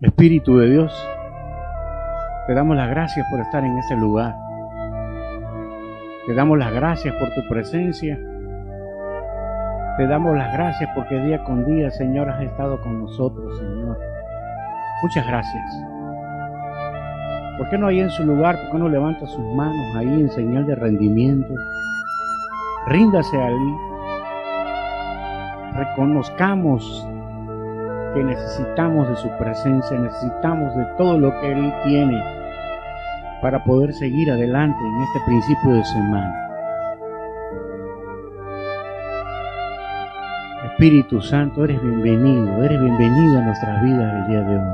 Espíritu de Dios, te damos las gracias por estar en este lugar. Te damos las gracias por tu presencia. Te damos las gracias porque día con día, Señor, has estado con nosotros, Señor. Muchas gracias. ¿Por qué no ahí en su lugar? ¿Por qué no levanta sus manos ahí en señal de rendimiento? Ríndase a Él. Reconozcamos que necesitamos de su presencia, necesitamos de todo lo que Él tiene para poder seguir adelante en este principio de semana. Espíritu Santo, eres bienvenido a nuestras vidas el día de hoy.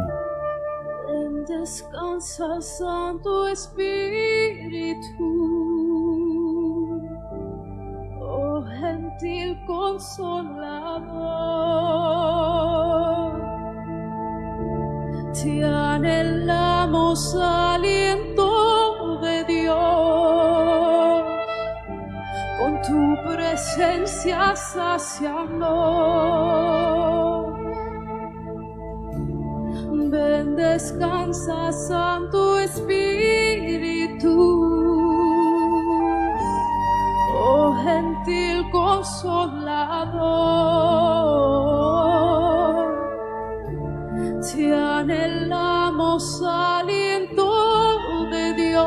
Descansa, Santo Espíritu, oh gentil Consolador, te anhelamos, aliento de Dios, con tu presencia sácianos. Ven, descansa, Santo Espíritu, oh gentil Consolador, te anhelamos, aliento de Dios,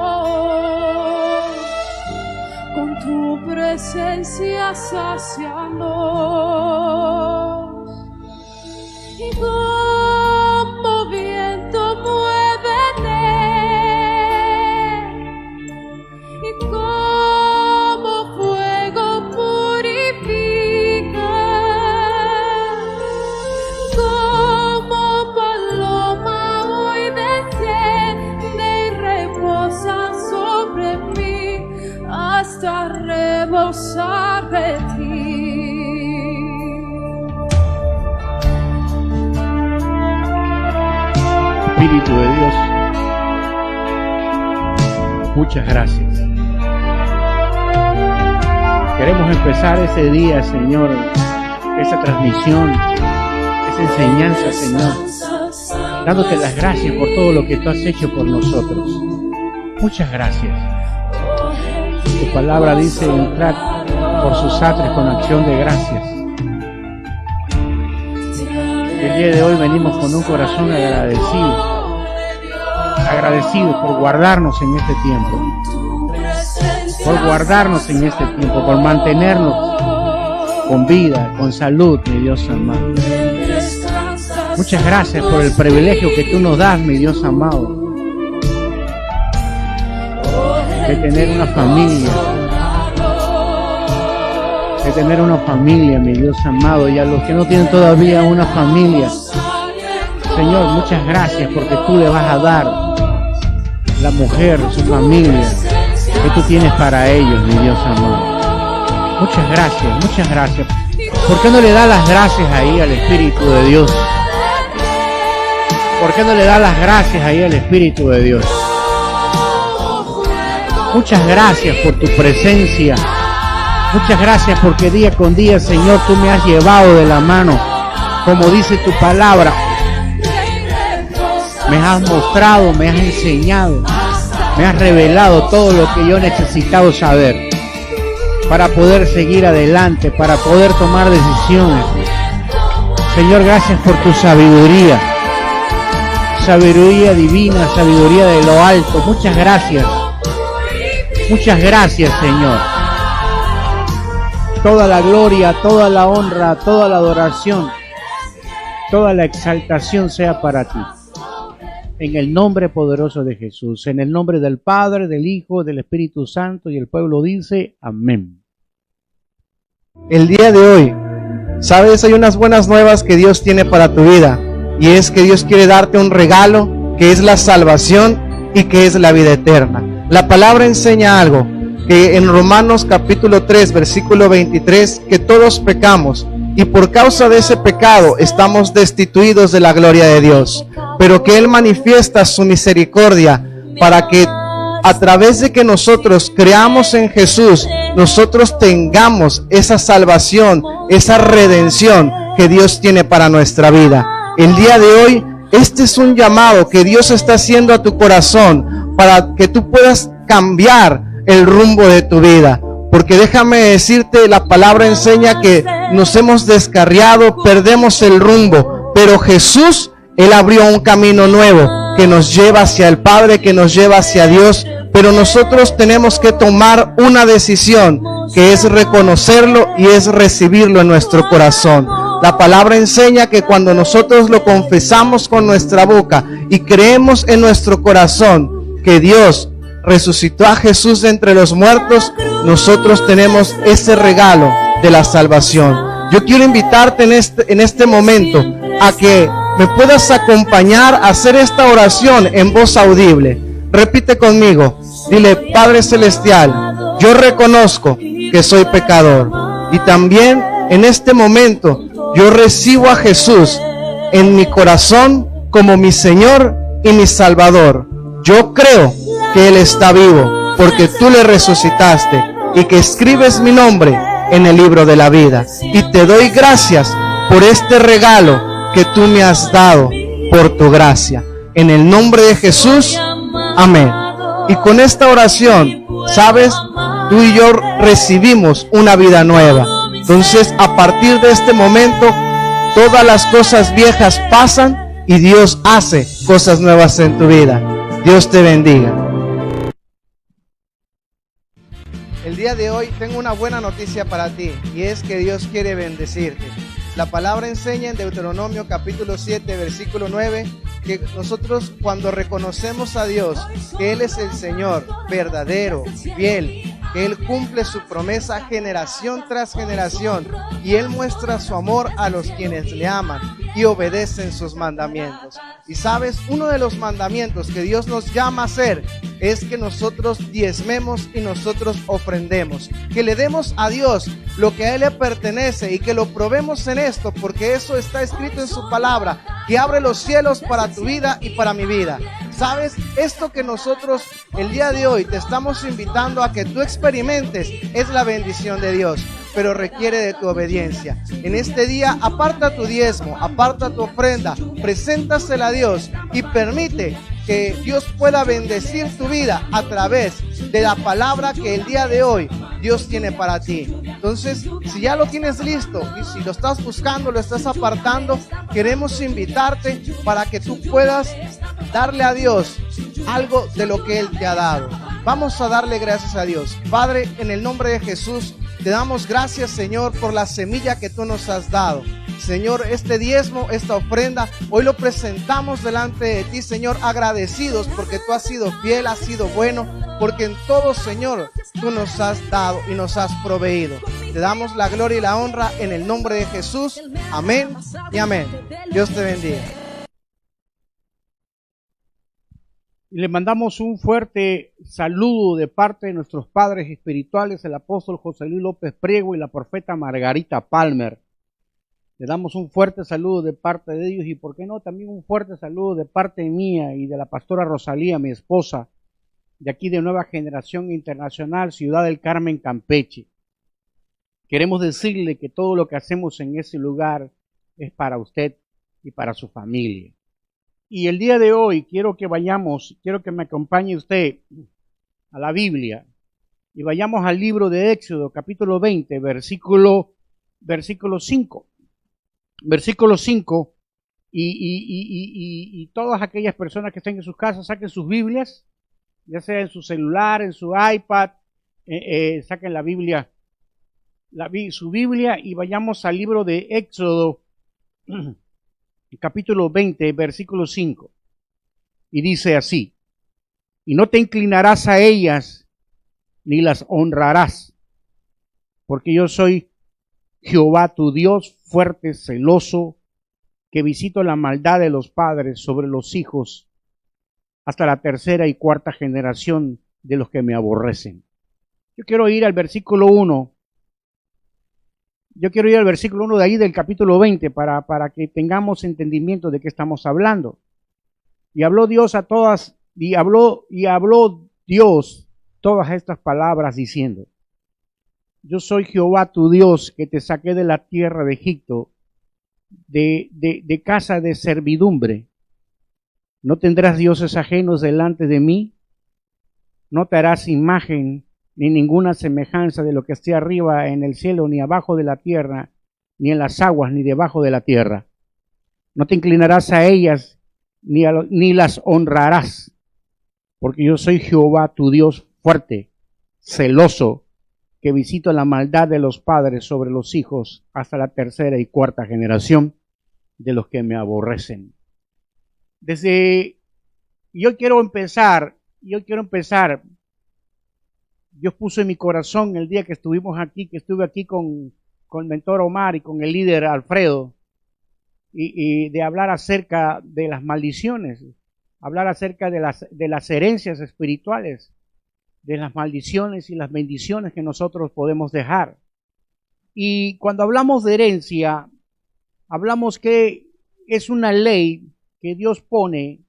con tu presencia sácianos. Y como viento muévete, y como fuego purifica, como paloma hoy desciende y reposa sobre mí hasta rebosar de ti. Espíritu de Dios, muchas gracias. Queremos empezar ese día, Señor, esa transmisión, esa enseñanza, Señor, dándote las gracias por todo lo que tú has hecho por nosotros. Muchas gracias. Tu palabra dice entrar por sus atrios con acción de gracias. El día de hoy venimos con un corazón agradecido por guardarnos en este tiempo, por mantenernos con vida, con salud, mi Dios amado. Muchas gracias por el privilegio que tú nos das, mi Dios amado, de tener una familia, mi Dios amado, y a los que no tienen todavía una familia, Señor, muchas gracias porque tú le vas a dar la mujer, su familia, que tú tienes para ellos, mi Dios amado. Muchas gracias. ¿Por qué no le das las gracias ahí al Espíritu de Dios? ¿Por qué no le das las gracias ahí al Espíritu de Dios? Muchas gracias por tu presencia. Muchas gracias porque día con día, Señor, tú me has llevado de la mano, como dice tu palabra. Me has mostrado, me has enseñado, me has revelado todo lo que yo he necesitado saber para poder seguir adelante, para poder tomar decisiones. Señor, gracias por tu sabiduría divina, sabiduría de lo alto. Muchas gracias, Señor. Toda la gloria, toda la honra, toda la adoración, toda la exaltación sea para ti. En el nombre poderoso de Jesús, en el nombre del Padre, del Hijo, del Espíritu Santo, y el pueblo dice amén. El día de hoy, sabes, hay unas buenas nuevas que Dios tiene para tu vida, y es que Dios quiere darte un regalo que es la salvación y que es la vida eterna. La palabra enseña algo, que en Romanos capítulo 3, versículo 23, que todos pecamos y por causa de ese pecado estamos destituidos de la gloria de Dios, pero que Él manifiesta su misericordia para que a través de que nosotros creamos en Jesús, nosotros tengamos esa salvación, esa redención que Dios tiene para nuestra vida. El día de hoy Este es un llamado que Dios está haciendo a tu corazón para que tú puedas cambiar el rumbo de tu vida. Porque déjame decirte, la palabra enseña que nos hemos descarriado, perdemos el rumbo. Pero Jesús, Él abrió un camino nuevo que nos lleva hacia el Padre, que nos lleva hacia Dios. Pero nosotros tenemos que tomar una decisión, que es reconocerlo y es recibirlo en nuestro corazón. La palabra enseña que cuando nosotros lo confesamos con nuestra boca y creemos en nuestro corazón que Dios resucitó a Jesús de entre los muertos, nosotros tenemos ese regalo de la salvación. Yo quiero invitarte en este momento a que me puedas acompañar a hacer esta oración en voz audible. Repite conmigo, dile: Padre Celestial, yo reconozco que soy pecador y también en este momento yo recibo a Jesús en mi corazón como mi Señor y mi Salvador. Yo creo que Él está vivo porque tú le resucitaste y que escribes mi nombre en el libro de la vida. Y te doy gracias por este regalo que tú me has dado por tu gracia. En el nombre de Jesús, amén. Y con esta oración, ¿sabes? Tú y yo recibimos una vida nueva. Entonces, a partir de este momento, todas las cosas viejas pasan y Dios hace cosas nuevas en tu vida. Dios te bendiga. El día de hoy tengo una buena noticia para ti, y es que Dios quiere bendecirte. La palabra enseña en Deuteronomio capítulo 7, versículo 9, que nosotros cuando reconocemos a Dios, que Él es el Señor verdadero, fiel, que Él cumple su promesa generación tras generación, y Él muestra su amor a los quienes le aman y obedecen sus mandamientos. Y sabes, uno de los mandamientos que Dios nos llama a hacer es que nosotros diezmemos y nosotros ofrendemos, que le demos a Dios lo que a Él le pertenece y que lo probemos en esto, porque eso está escrito en su palabra, que abre los cielos para tu vida y para mi vida. ¿Sabes? Esto que nosotros el día de hoy te estamos invitando a que tú experimentes es la bendición de Dios, pero requiere de tu obediencia. En este día, aparta tu diezmo, aparta tu ofrenda, preséntasela a Dios y permite que Dios pueda bendecir tu vida a través de la palabra que el día de hoy Dios tiene para ti. Entonces, si ya lo tienes listo y si lo estás buscando, lo estás apartando, queremos invitarte para que tú puedas darle a Dios algo de lo que Él te ha dado. Vamos a darle gracias a Dios. Padre, en el nombre de Jesús, te damos gracias, Señor, por la semilla que tú nos has dado. Señor, este diezmo, esta ofrenda, hoy lo presentamos delante de ti, Señor, agradecidos porque tú has sido fiel, has sido bueno, porque en todo, Señor, tú nos has dado y nos has proveído. Te damos la gloria y la honra en el nombre de Jesús. Amén y amén. Dios te bendiga. Y le mandamos un fuerte saludo de parte de nuestros padres espirituales, el apóstol José Luis López Priego y la profeta Margarita Palmer. Le damos un fuerte saludo de parte de ellos y, ¿por qué no?, también un fuerte saludo de parte mía y de la pastora Rosalía, mi esposa, de aquí de Nueva Generación Internacional, Ciudad del Carmen, Campeche. Queremos decirle que todo lo que hacemos en ese lugar es para usted y para su familia. Y el día de hoy quiero que me acompañe usted a la Biblia y vayamos al libro de Éxodo, capítulo 20, versículo 5. Versículo 5, y todas aquellas personas que estén en sus casas saquen sus Biblias, ya sea en su celular, en su iPad, saquen la Biblia, su Biblia, y vayamos al libro de Éxodo, capítulo 20, versículo 5, y dice así: y no te inclinarás a ellas, ni las honrarás, porque yo soy Jehová tu Dios, fuerte, celoso, que visito la maldad de los padres sobre los hijos hasta la tercera y cuarta generación de los que me aborrecen. Yo quiero ir al versículo 1. Yo quiero ir al versículo 1 de ahí del capítulo 20 para que tengamos entendimiento de qué estamos hablando. Y habló Dios a todas, y habló Dios todas estas palabras diciendo: yo soy Jehová tu Dios, que te saqué de la tierra de Egipto, de casa de servidumbre. No tendrás dioses ajenos delante de mí. No te harás imagen ni ninguna semejanza de lo que esté arriba en el cielo, ni abajo de la tierra, ni en las aguas, ni debajo de la tierra. No te inclinarás a ellas, ni las honrarás, porque yo soy Jehová, tu Dios fuerte, celoso, que visito la maldad de los padres sobre los hijos hasta la tercera y cuarta generación de los que me aborrecen. Yo quiero empezar, Dios puso en mi corazón el día que estuvimos aquí, que estuve aquí con el mentor Omar y con el líder Alfredo, y de hablar acerca de las maldiciones, hablar acerca de las herencias espirituales, de las maldiciones y las bendiciones que nosotros podemos dejar. Y cuando hablamos de herencia, hablamos que es una ley que Dios pone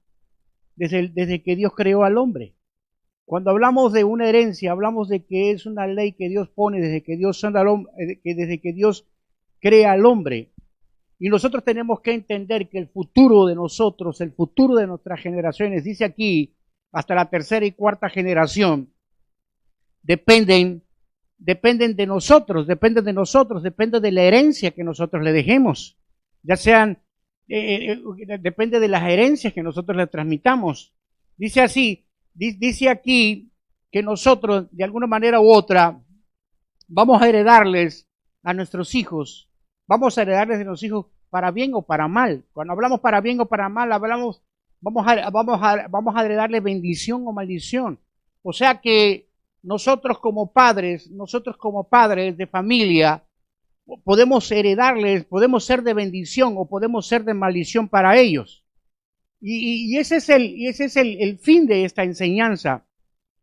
desde que Dios creó al hombre. Cuando hablamos de una herencia, hablamos de que es una ley que Dios pone desde que Dios crea al hombre. Y nosotros tenemos que entender que el futuro de nosotros, el futuro de nuestras generaciones, dice aquí, hasta la tercera y cuarta generación, dependen de nosotros, depende de la herencia que nosotros le dejemos, ya sean, depende de las herencias que nosotros le transmitamos. Dice así, dice aquí que nosotros, de alguna manera u otra, vamos a heredarles a nuestros hijos, vamos a heredarles de los hijos para bien o para mal. Cuando hablamos para bien o para mal, vamos a heredarles bendición o maldición. O sea que nosotros como padres de familia, podemos heredarles, podemos ser de bendición o podemos ser de maldición para ellos. Y ese es el fin de esta enseñanza.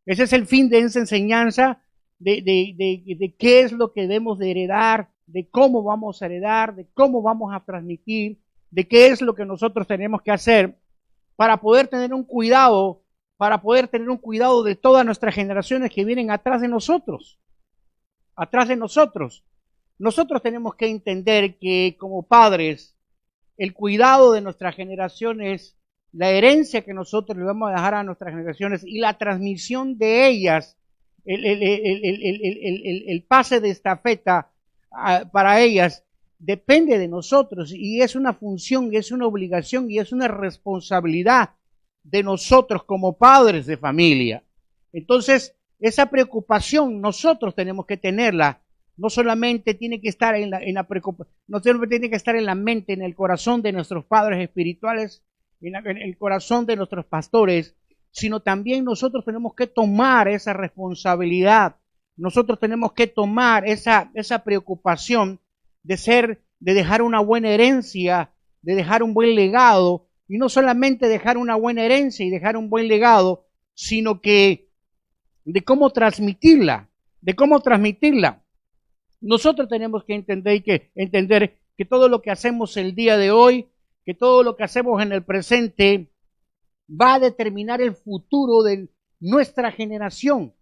Ese es el fin de esa enseñanza de qué es lo que debemos de heredar, de cómo vamos a heredar, de cómo vamos a transmitir, de qué es lo que nosotros tenemos que hacer para poder tener un cuidado de todas nuestras generaciones que vienen atrás de nosotros. Nosotros tenemos que entender que como padres, el cuidado de nuestras generaciones, la herencia que nosotros le vamos a dejar a nuestras generaciones y la transmisión de ellas, el pase de estafeta para ellas, depende de nosotros y es una función, y es una obligación y es una responsabilidad de nosotros como padres de familia. Entonces, esa preocupación nosotros tenemos que tenerla. No solamente tiene que estar no solamente tiene que estar en la mente, en el corazón de nuestros padres espirituales, en el corazón de nuestros pastores, sino también nosotros tenemos que tomar esa responsabilidad. Nosotros tenemos que tomar esa preocupación de dejar una buena herencia, de dejar un buen legado, y no solamente dejar una buena herencia y dejar un buen legado, sino que de cómo transmitirla. Nosotros tenemos que entender que todo lo que hacemos el día de hoy, que todo lo que hacemos en el presente, va a determinar el futuro de nuestra generación.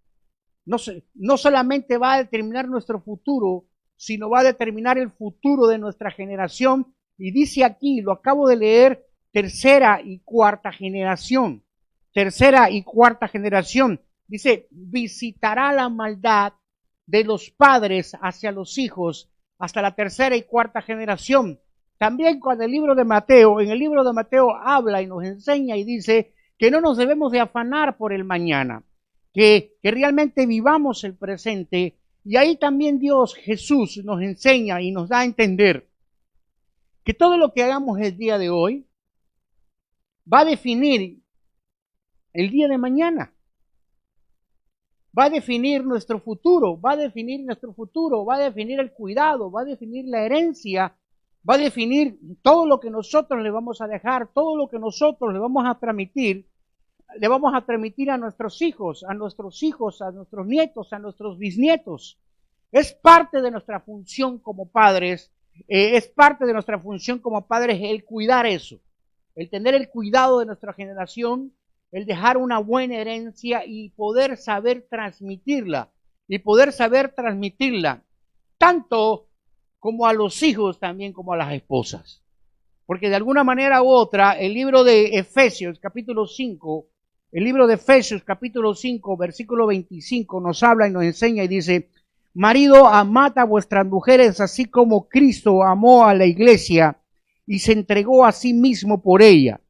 No solamente va a determinar nuestro futuro, sino va a determinar el futuro de nuestra generación. Y dice aquí, lo acabo de leer, tercera y cuarta generación. Dice, visitará la maldad de los padres hacia los hijos hasta la tercera y cuarta generación. También cuando en el libro de Mateo habla y nos enseña y dice que no nos debemos de afanar por el mañana, que realmente vivamos el presente. Y ahí también Jesús nos enseña y nos da a entender que todo lo que hagamos el día de hoy va a definir el día de mañana. Va a definir nuestro futuro, va a definir el cuidado, va a definir la herencia, va a definir todo lo que nosotros le vamos a dejar, todo lo que nosotros le vamos a transmitir a nuestros hijos, a nuestros nietos, a nuestros bisnietos. Es parte de nuestra función como padres, el cuidar eso, el tener el cuidado de nuestra generación, el dejar una buena herencia y poder saber transmitirla, tanto como a los hijos, también como a las esposas. Porque de alguna manera u otra, el libro de Efesios, capítulo 5, el libro de Efesios, capítulo 5, versículo 25, nos habla y nos enseña y dice: marido, amad a vuestras mujeres, así como Cristo amó a la iglesia y se entregó a sí mismo por ella,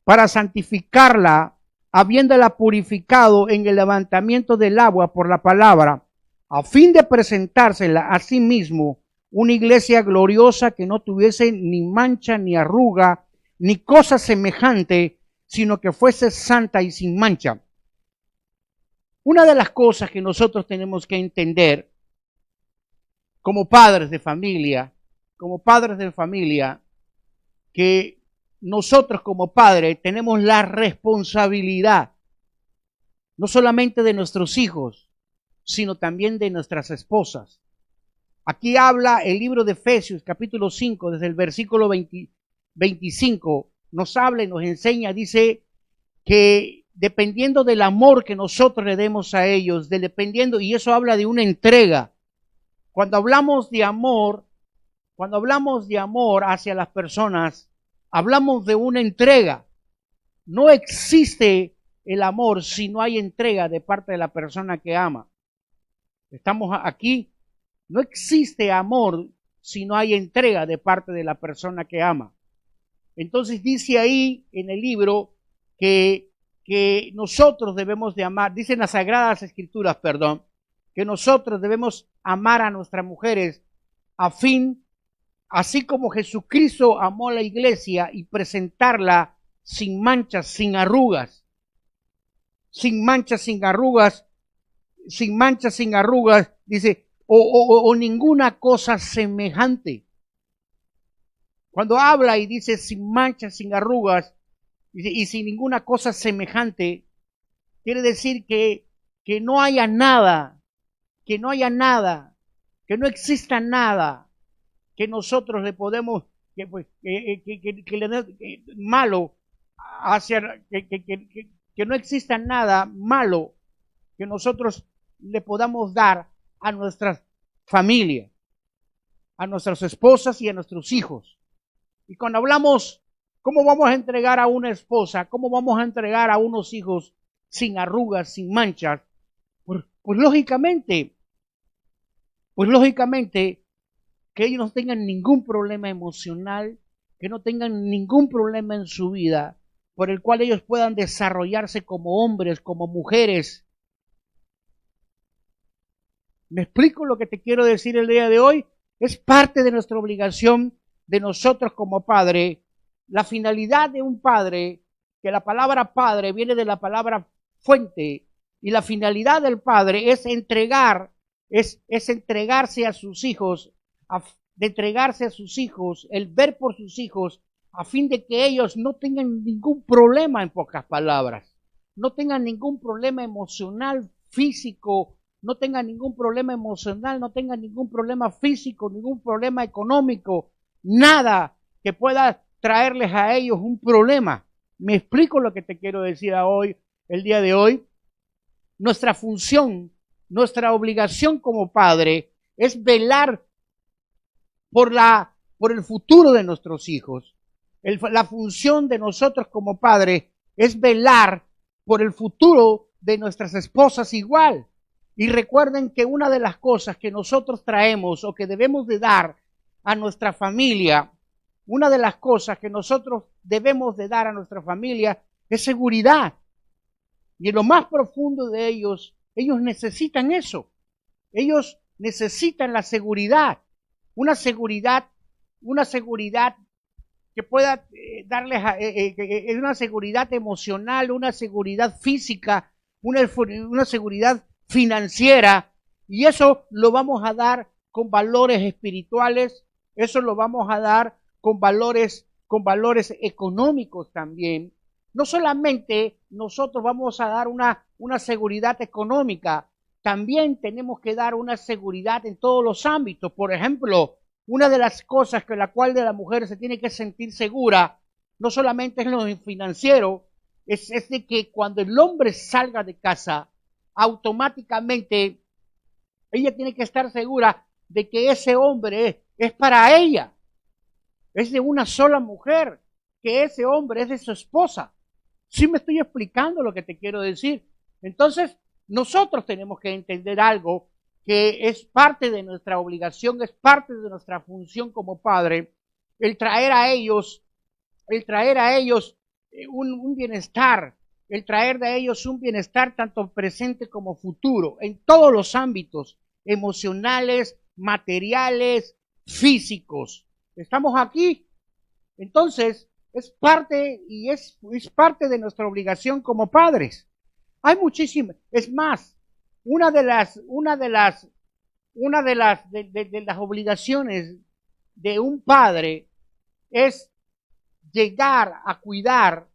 para santificarla, habiéndola purificado en el levantamiento del agua por la palabra, a fin de presentársela a sí mismo una iglesia gloriosa, que no tuviese ni mancha, ni arruga, ni cosa semejante, sino que fuese santa y sin mancha. Una de las cosas que nosotros tenemos que entender como padres de familia, que nosotros como padres tenemos la responsabilidad, no solamente de nuestros hijos, sino también de nuestras esposas. Aquí habla el libro de Efesios, capítulo 5, desde el versículo 25, nos habla y nos enseña, dice que dependiendo del amor que nosotros le demos a ellos, y eso habla de una entrega. Cuando hablamos de amor hacia las personas, hablamos de una entrega. No existe el amor si no hay entrega de parte de la persona que ama. Estamos aquí. No existe amor si no hay entrega de parte de la persona que ama. Entonces dice ahí en el libro que nosotros debemos de amar, dicen las Sagradas Escrituras, que nosotros debemos amar a nuestras mujeres así como Jesucristo amó a la iglesia y presentarla sin manchas, sin arrugas, dice, o ninguna cosa semejante. Cuando habla y dice sin manchas, sin arrugas, y sin ninguna cosa semejante, quiere decir que no haya nada, que no exista nada que nosotros le podemos, malo hacia, que no exista nada malo que nosotros le podamos dar a nuestras familias, a nuestras esposas y a nuestros hijos. Y cuando hablamos, ¿cómo vamos a entregar a una esposa? ¿Cómo vamos a entregar a unos hijos sin arrugas, sin manchas? Pues lógicamente, que ellos no tengan ningún problema emocional, que no tengan ningún problema en su vida, por el cual ellos puedan desarrollarse como hombres, como mujeres. ¿Me explico lo que te quiero decir el día de hoy? Es parte de nuestra obligación de nosotros como padre. La finalidad de un padre, que la palabra padre viene de la palabra fuente, y la finalidad del padre es entregarse a sus hijos, el ver por sus hijos, a fin de que ellos no tengan ningún problema, en pocas palabras, no tengan ningún problema emocional, físico, no tengan ningún problema emocional, no tengan ningún problema físico, ningún problema económico, nada que pueda traerles a ellos un problema. ¿Me explico lo que te quiero decir hoy, el día de hoy? Nuestra función, nuestra obligación como padre es velar por el futuro de nuestros hijos. La función de nosotros como padres es velar por el futuro de nuestras esposas igual. Y recuerden que una de las cosas que nosotros traemos o que debemos de dar a nuestra familia, una de las cosas que nosotros debemos de dar a nuestra familia es seguridad. Y en lo más profundo de ellos necesitan eso. Ellos necesitan la seguridad. Una seguridad que pueda darles una seguridad emocional, una seguridad física, una seguridad financiera, y eso lo vamos a dar con valores espirituales, eso lo vamos a dar con valores económicos también. No solamente nosotros vamos a dar una seguridad económica, también tenemos que dar una seguridad en todos los ámbitos. Por ejemplo, una de las cosas que la cual de la mujer se tiene que sentir segura, no solamente es lo financiero, es de que cuando el hombre salga de casa, automáticamente ella tiene que estar segura de que ese hombre es para ella. es de una sola mujer, que ese hombre es de su esposa. ¿Sí me estoy explicando lo que te quiero decir? Entonces, nosotros tenemos que entender algo que es parte de nuestra obligación, es parte de nuestra función como padre, el traer a ellos un bienestar, el traer de ellos un bienestar tanto presente como futuro, en todos los ámbitos, emocionales, materiales, físicos. ¿Estamos aquí? Entonces, es parte de nuestra obligación como padres. Hay muchísimas, es más, una de las obligaciones de un padre es llegar a cuidar,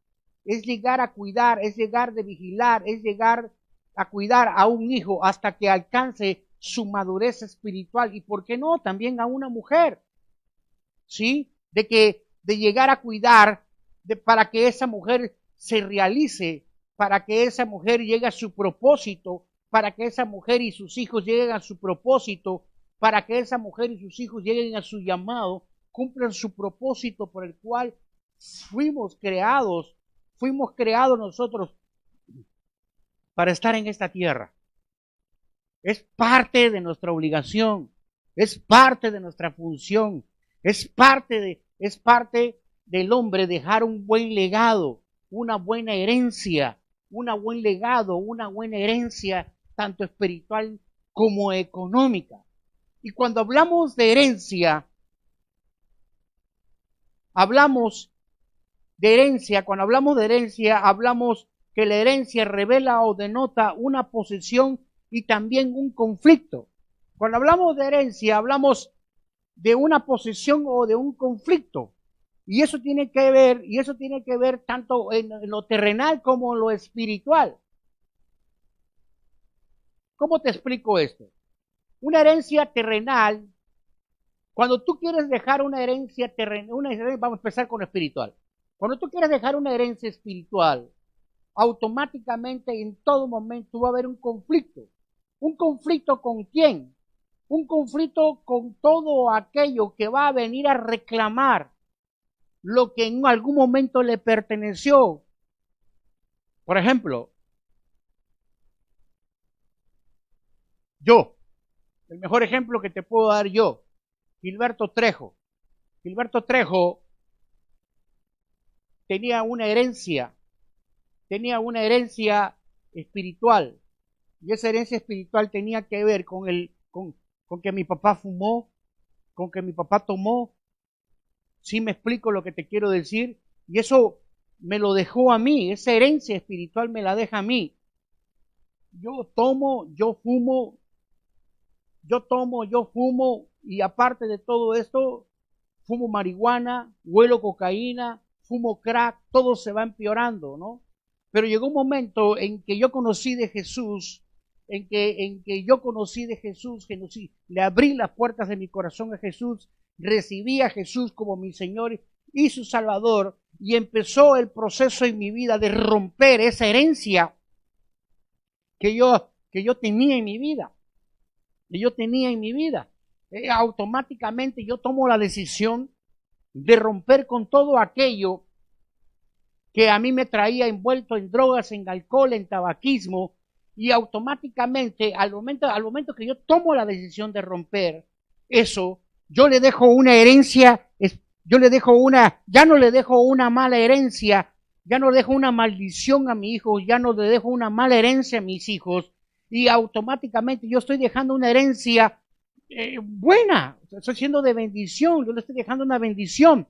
es llegar de vigilar, es llegar a cuidar a un hijo hasta que alcance su madurez espiritual, y por qué no, también a una mujer, ¿sí? De llegar a cuidar para que esa mujer se realice, para que esa mujer llegue a su propósito, para que esa mujer y sus hijos lleguen a su propósito, para que esa mujer y sus hijos lleguen a su llamado, cumplan su propósito por el cual fuimos creados nosotros para estar en esta tierra. Es parte de nuestra obligación, es parte de nuestra función, es parte del hombre dejar un buen legado, una buena herencia, una buena herencia tanto espiritual como económica. Y cuando hablamos de herencia, hablamos que la herencia revela o denota una posesión y también un conflicto. Cuando hablamos de herencia, hablamos de una posesión o de un conflicto. Y eso tiene que ver tanto en lo terrenal como en lo espiritual. ¿Cómo te explico esto? Una herencia terrenal, cuando tú quieres dejar una herencia terrenal, vamos a empezar con lo espiritual. Cuando tú quieres dejar una herencia espiritual, automáticamente en todo momento va a haber un conflicto. ¿Un conflicto con quién? Un conflicto con todo aquello que va a venir a reclamar lo que en algún momento le perteneció. Por ejemplo, el mejor ejemplo que te puedo dar yo, Gilberto Trejo. Gilberto Trejo tenía una herencia espiritual, y esa herencia espiritual tenía que ver con que mi papá fumó, con que mi papá tomó. ¿Sí me explico lo que te quiero decir? Y eso me lo dejó a mí, esa herencia espiritual me la deja a mí. Yo tomo, yo fumo, y aparte de todo esto, fumo marihuana, huelo cocaína, fumo crack, todo se va empeorando, ¿no? Pero llegó un momento en que yo conocí de Jesús, le abrí las puertas de mi corazón a Jesús, recibí a Jesús como mi Señor y su Salvador, y empezó el proceso en mi vida de romper esa herencia que yo tenía en mi vida. Automáticamente yo tomo la decisión de romper con todo aquello que a mí me traía envuelto en drogas, en alcohol, en tabaquismo, y automáticamente al momento que yo tomo la decisión de romper eso, yo le dejo una herencia, ya no le dejo una mala herencia, ya no le dejo una maldición a mi hijo, ya no le dejo una mala herencia a mis hijos, y automáticamente yo estoy dejando una herencia buena, estoy siendo de bendición, yo le estoy dejando una bendición,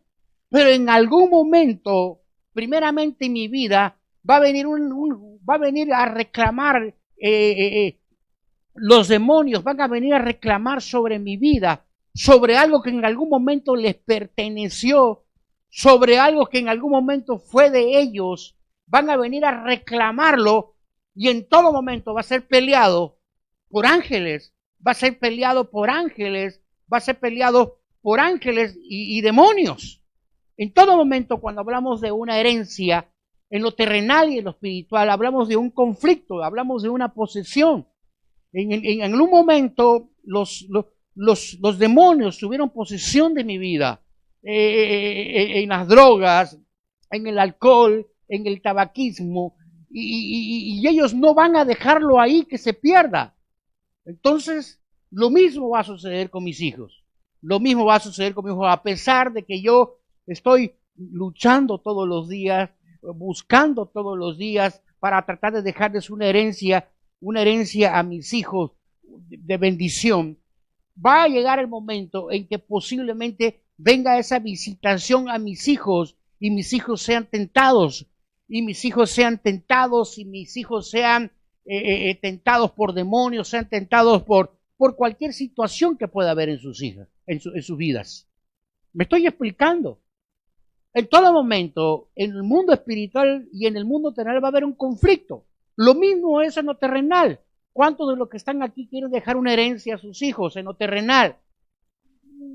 pero en algún momento, primeramente en mi vida, va a venir a reclamar, los demonios van a venir a reclamar sobre mi vida, sobre algo que en algún momento les perteneció, sobre algo que en algún momento fue de ellos, van a venir a reclamarlo, y en todo momento va a ser peleado por ángeles, y demonios. En todo momento, cuando hablamos de una herencia, en lo terrenal y en lo espiritual, hablamos de un conflicto, hablamos de una posesión. En un momento, los demonios tuvieron posesión de mi vida. en las drogas, en el alcohol, en el tabaquismo, y ellos no van a dejarlo ahí que se pierda. Entonces, lo mismo va a suceder con mis hijos. Lo mismo va a suceder con mi hijo, a pesar de que yo estoy luchando todos los días, buscando todos los días para tratar de dejarles una herencia a mis hijos de bendición. Va a llegar el momento en que posiblemente venga esa visitación a mis hijos y mis hijos sean tentados, y mis hijos sean tentados, y mis hijos sean tentados por demonios, sean tentados por cualquier situación que pueda haber en sus hijas, en sus vidas. Me estoy explicando. En todo momento, en el mundo espiritual y en el mundo terrenal va a haber un conflicto. Lo mismo es en lo terrenal. ¿Cuántos de los que están aquí quieren dejar una herencia a sus hijos en lo terrenal?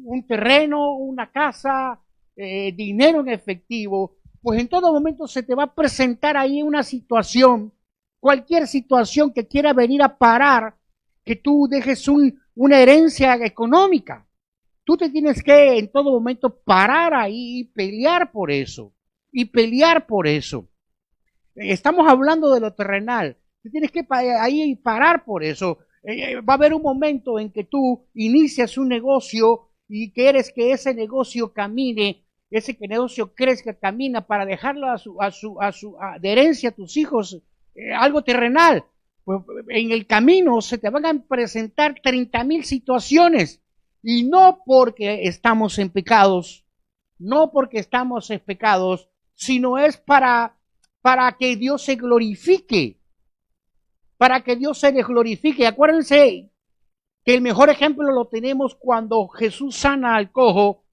Un terreno, una casa, dinero en efectivo. Pues en todo momento se te va a presentar ahí una situación, cualquier situación que quiera venir a parar, que tú dejes una herencia económica. Tú te tienes que en todo momento parar ahí y pelear por eso. Y pelear por eso. Estamos hablando de lo terrenal. Tú tienes que ahí parar por eso. Va a haber un momento en que tú inicias un negocio y quieres que ese negocio camine, ese negocio crezca, camina para dejarlo de herencia a tus hijos, algo terrenal. Pues en el camino se te van a presentar 30,000 situaciones. Y no porque estamos en pecados, sino es para que Dios se glorifique. Para que Dios se les glorifique. Acuérdense que el mejor ejemplo lo tenemos cuando Jesús sana al cojo,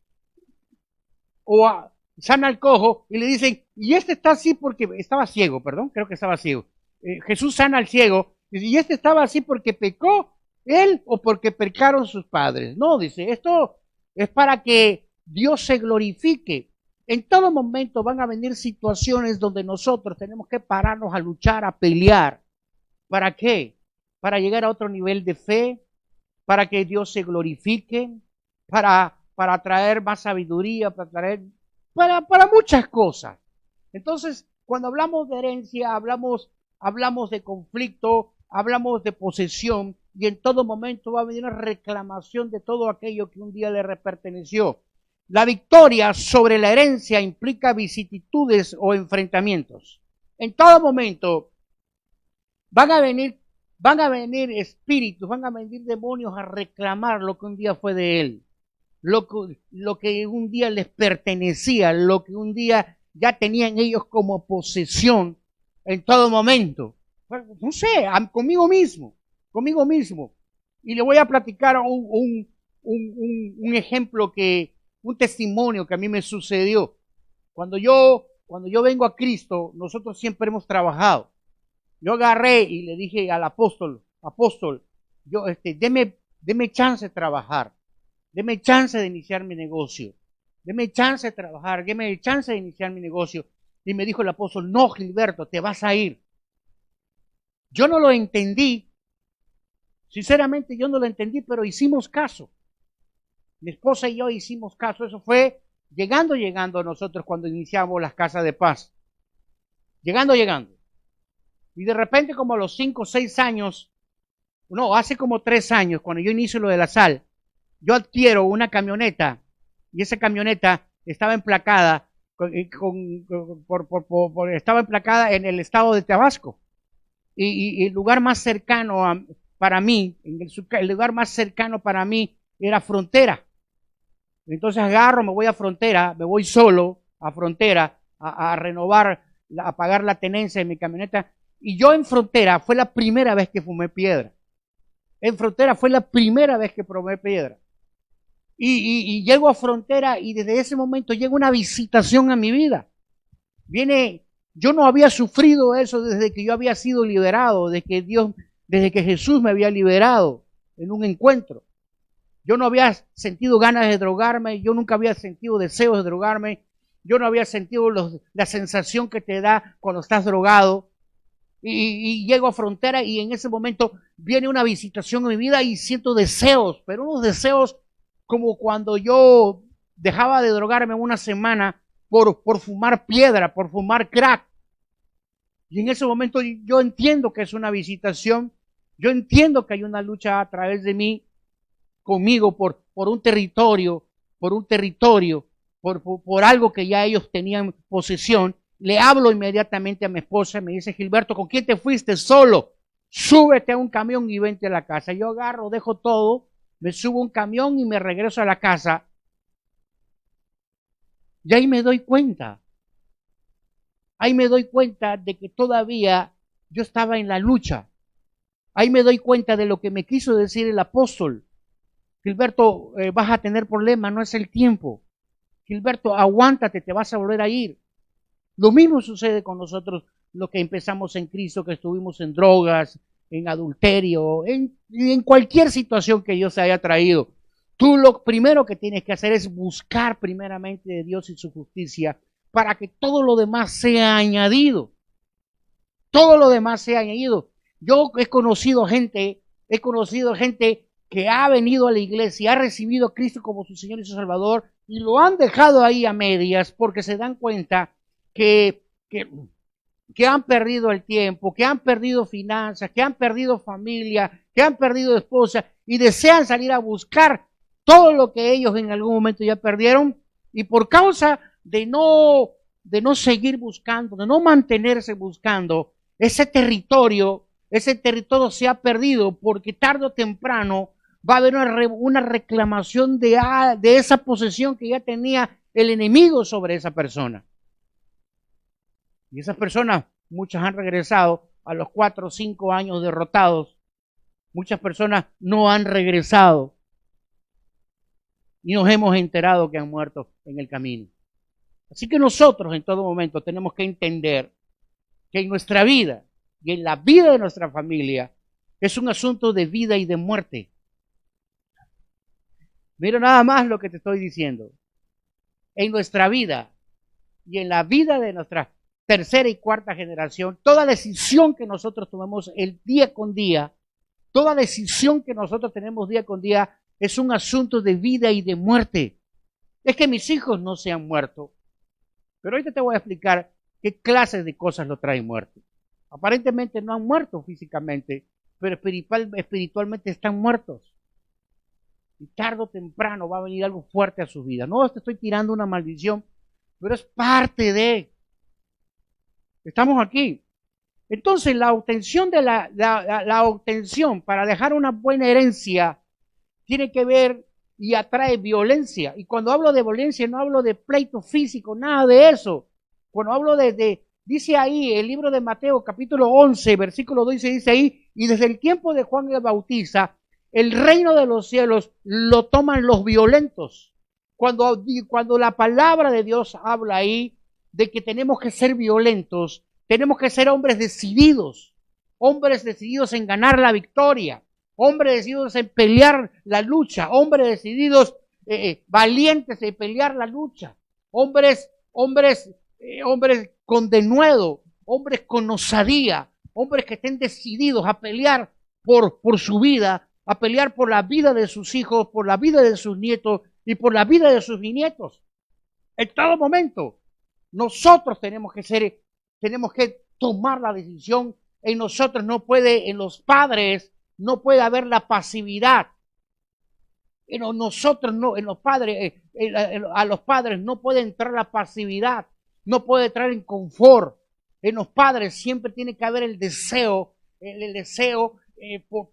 y le dicen, y este está así porque estaba ciego, creo que estaba ciego. Jesús sana al ciego, y este estaba así porque pecó él o porque pecaron sus padres. No, dice, esto es para que Dios se glorifique. En todo momento van a venir situaciones donde nosotros tenemos que pararnos a luchar, a pelear. ¿Para qué? Para llegar a otro nivel de fe, para que Dios se glorifique, para traer más sabiduría, para muchas cosas. Entonces, cuando hablamos de herencia, hablamos de conflicto, hablamos de posesión, y en todo momento va a venir una reclamación de todo aquello que un día le perteneció. La victoria sobre la herencia implica vicisitudes o enfrentamientos. En todo momento van a venir espíritus, van a venir demonios a reclamar lo que un día fue de él, lo que un día les pertenecía, lo que un día ya tenían ellos como posesión en todo momento. No sé, conmigo mismo. Y le voy a platicar un ejemplo, un testimonio que a mí me sucedió. Cuando yo vengo a Cristo, nosotros siempre hemos trabajado. Yo agarré y le dije al apóstol, deme chance de trabajar, deme chance de iniciar mi negocio, deme chance de trabajar, deme chance de iniciar mi negocio. Y me dijo el apóstol, no, Gilberto, te vas a ir. Yo no lo entendí. Sinceramente yo no lo entendí, pero hicimos caso. Mi esposa y yo hicimos caso. Eso fue llegando nosotros cuando iniciamos las casas de paz. Llegando. Y de repente como a los 5 o 6 años, hace como 3 años, cuando yo inicio lo de la sal, yo adquiero una camioneta y esa camioneta estaba emplacada estaba emplacada en el estado de Tabasco. Y el lugar más cercano para mí, el lugar más cercano para mí era Frontera. Entonces me voy a Frontera, me voy solo a Frontera a renovar, a pagar la tenencia de mi camioneta. Y yo en Frontera fue la primera vez que fumé piedra. En Frontera fue la primera vez que probé piedra. Y llego a Frontera y desde ese momento llega una visitación a mi vida. Yo no había sufrido eso desde que yo había sido liberado, desde que Jesús me había liberado en un encuentro. Yo no había sentido ganas de drogarme, yo nunca había sentido deseos de drogarme, yo no había sentido la sensación que te da cuando estás drogado. Y llego a Frontera y en ese momento viene una visitación en mi vida y siento deseos, pero unos deseos como cuando yo dejaba de drogarme una semana por fumar piedra, por fumar crack. Y en ese momento yo entiendo que es una visitación, yo entiendo que hay una lucha a través de mí, conmigo, por un territorio, por algo que ya ellos tenían posesión. Le hablo inmediatamente a mi esposa, me dice: Gilberto, ¿con quién te fuiste? Solo. Súbete a un camión y vente a la casa. Yo agarro, dejo todo, me subo a un camión y me regreso a la casa. Y ahí me doy cuenta. Ahí me doy cuenta de que todavía yo estaba en la lucha. Ahí me doy cuenta de lo que me quiso decir el apóstol. Gilberto, vas a tener problemas, no es el tiempo. Gilberto, aguántate, te vas a volver a ir. Lo mismo sucede con nosotros, los que empezamos en Cristo, que estuvimos en drogas, en adulterio, en cualquier situación que Dios haya traído. Tú lo primero que tienes que hacer es buscar primeramente de Dios y su justicia, para que todo lo demás sea añadido. Todo lo demás sea añadido. Yo he conocido gente que ha venido a la iglesia, ha recibido a Cristo como su Señor y su Salvador, y lo han dejado ahí a medias porque se dan cuenta que han perdido el tiempo, que han perdido finanzas, que han perdido familia, que han perdido esposa, y desean salir a buscar todo lo que ellos en algún momento ya perdieron, y por causa de no seguir buscando, de no mantenerse buscando, ese territorio se ha perdido, porque tarde o temprano va a haber una reclamación de esa posesión que ya tenía el enemigo sobre esa persona. Y esas personas, muchas han regresado a los 4 o 5 años derrotados. Muchas personas no han regresado. Y nos hemos enterado que han muerto en el camino. Así que nosotros en todo momento tenemos que entender que en nuestra vida y en la vida de nuestra familia es un asunto de vida y de muerte. Mira nada más lo que te estoy diciendo. En nuestra vida y en la vida de nuestra tercera y cuarta generación, toda decisión que nosotros tomemos el día con día, toda decisión que nosotros tenemos día con día es un asunto de vida y de muerte. Es que mis hijos no se han muerto, pero ahorita te voy a explicar qué clases de cosas lo traen muerto. Aparentemente no han muerto físicamente, pero espiritualmente están muertos. Y tarde o temprano va a venir algo fuerte a su vida. No te estoy tirando una maldición, pero es parte de... Estamos aquí. Entonces la obtención de la obtención para dejar una buena herencia tiene que ver y atrae violencia. Y cuando hablo de violencia no hablo de pleito físico, nada de eso. Cuando hablo dice ahí el libro de Mateo capítulo 11, versículo 12, dice ahí: y desde el tiempo de Juan el Bautista, el reino de los cielos lo toman los violentos. Cuando la palabra de Dios habla ahí de que tenemos que ser violentos, tenemos que ser hombres decididos en ganar la victoria, hombres decididos en pelear la lucha, hombres decididos, valientes en pelear la lucha, hombres con denuedo, hombres con osadía, hombres que estén decididos a pelear por su vida, a pelear por la vida de sus hijos, por la vida de sus nietos y por la vida de sus bisnietos. En todo momento, nosotros tenemos que tomar la decisión. En nosotros en los padres no puede haber la pasividad. A los padres no puede entrar la pasividad, no puede entrar en confort. En los padres siempre tiene que haber el deseo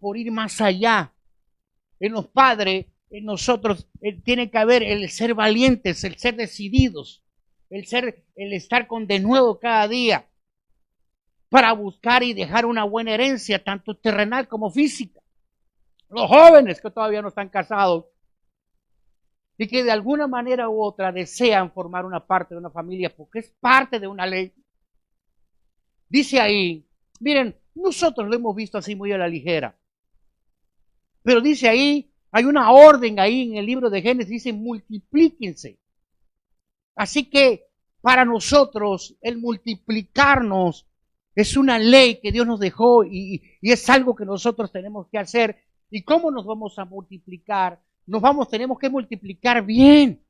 por ir más allá. En los padres, en nosotros, tiene que haber el ser valientes, el ser decididos, el estar con denuedo cada día para buscar y dejar una buena herencia, tanto terrenal como física. Los jóvenes que todavía no están casados y que de alguna manera u otra desean formar una parte de una familia porque es parte de una ley. Dice ahí, miren, nosotros lo hemos visto así muy a la ligera, pero dice ahí, hay una orden ahí en el libro de Génesis, dice multiplíquense. Así que para nosotros el multiplicarnos es una ley que Dios nos dejó y es algo que nosotros tenemos que hacer. ¿Y cómo nos vamos a multiplicar? Tenemos que multiplicar bien.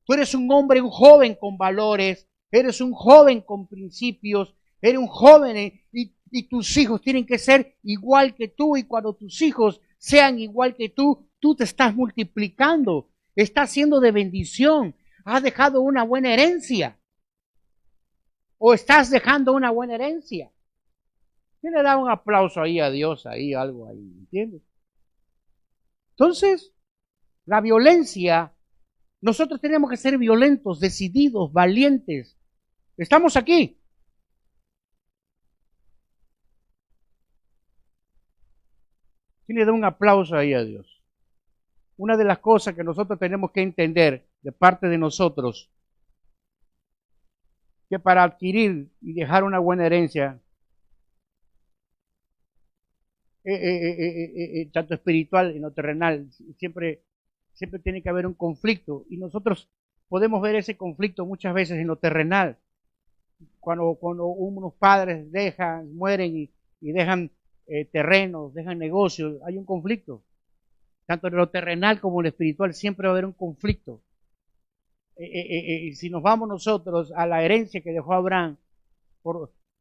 Tú eres un hombre, un joven con valores, eres un joven con principios, eres un joven y tus hijos tienen que ser igual que tú, y cuando tus hijos sean igual que tú te estás multiplicando, estás siendo de bendición, has dejado una buena herencia o estás dejando una buena herencia. ¿Quién le da un aplauso ahí a Dios, ahí algo ahí, entiendes? Entonces, la violencia, nosotros tenemos que ser violentos, decididos, valientes. Estamos aquí. ¿Quién le da un aplauso ahí a Dios? Una de las cosas que nosotros tenemos que entender de parte de nosotros, que para adquirir y dejar una buena herencia, tanto espiritual y no terrenal, siempre tiene que haber un conflicto, y nosotros podemos ver ese conflicto muchas veces en lo terrenal, cuando unos padres mueren y dejan terrenos, dejan negocios, hay un conflicto, tanto en lo terrenal como en lo espiritual siempre va a haber un conflicto. Si nos vamos nosotros a la herencia que dejó Abraham,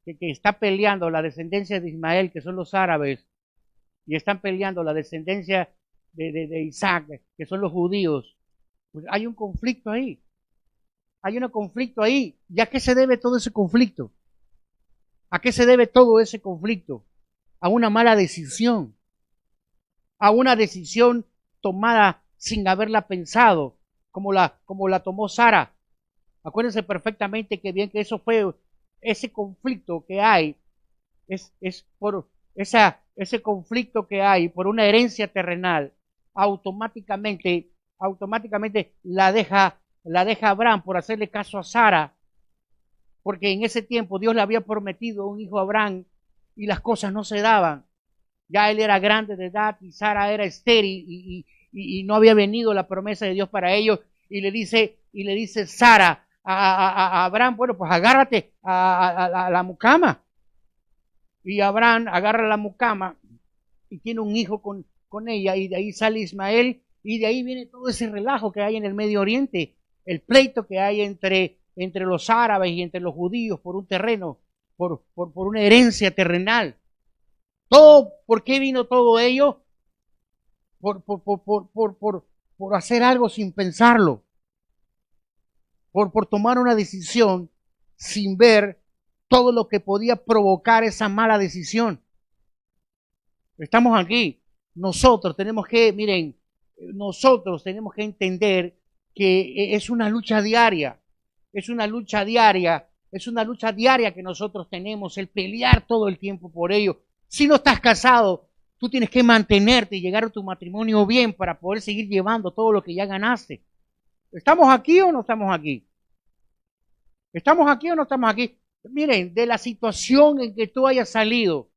que está peleando la descendencia de Ismael, que son los árabes, y están peleando la descendencia de Isaac, que son los judíos, pues hay un conflicto ahí. Hay un conflicto ahí. ¿Y a qué se debe todo ese conflicto? ¿A qué se debe todo ese conflicto? A una mala decisión. A una decisión tomada sin haberla pensado, como la tomó Sara. Acuérdense perfectamente que bien que eso fue, ese conflicto que hay, es por ese conflicto que hay por una herencia terrenal, automáticamente la deja Abraham por hacerle caso a Sara, porque en ese tiempo Dios le había prometido un hijo a Abraham y las cosas no se daban. Ya él era grande de edad y Sara era estéril y no había venido la promesa de Dios para ellos, y le dice Sara a Abraham, bueno, pues agárrate a la mucama. Y Abraham agarra la mucama y tiene un hijo con ella, y de ahí sale Ismael, y de ahí viene todo ese relajo que hay en el Medio Oriente, el pleito que hay entre los árabes y entre los judíos por un terreno, por una herencia terrenal. ¿Por qué vino todo ello? Por hacer algo sin pensarlo, por tomar una decisión sin ver todo lo que podía provocar esa mala decisión. Estamos aquí. Nosotros tenemos que entender que es una lucha diaria. Es una lucha diaria que nosotros tenemos, el pelear todo el tiempo por ello. Si no estás casado, tú tienes que mantenerte y llegar a tu matrimonio bien para poder seguir llevando todo lo que ya ganaste. ¿Estamos aquí o no estamos aquí? ¿Estamos aquí o no estamos aquí? Miren, de la situación en que tú hayas salido,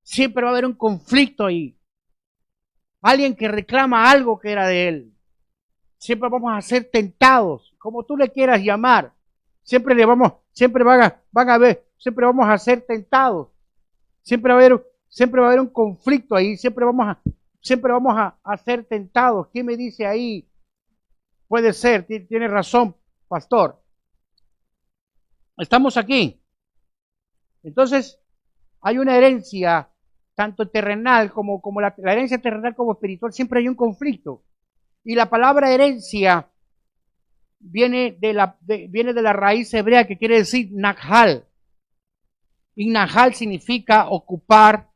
siempre va a haber un conflicto ahí. Alguien que reclama algo que era de él. Siempre vamos a ser tentados, como tú le quieras llamar. Siempre vamos a ser tentados. Siempre va a haber un conflicto ahí. Siempre vamos a ser tentados. ¿Quién me dice ahí? Puede ser, tiene razón, pastor. Estamos aquí. Entonces, hay una herencia, tanto terrenal como la herencia terrenal como espiritual, siempre hay un conflicto. Y la palabra herencia viene de la raíz hebrea que quiere decir Nakhal. Y Nakhal significa ocupar,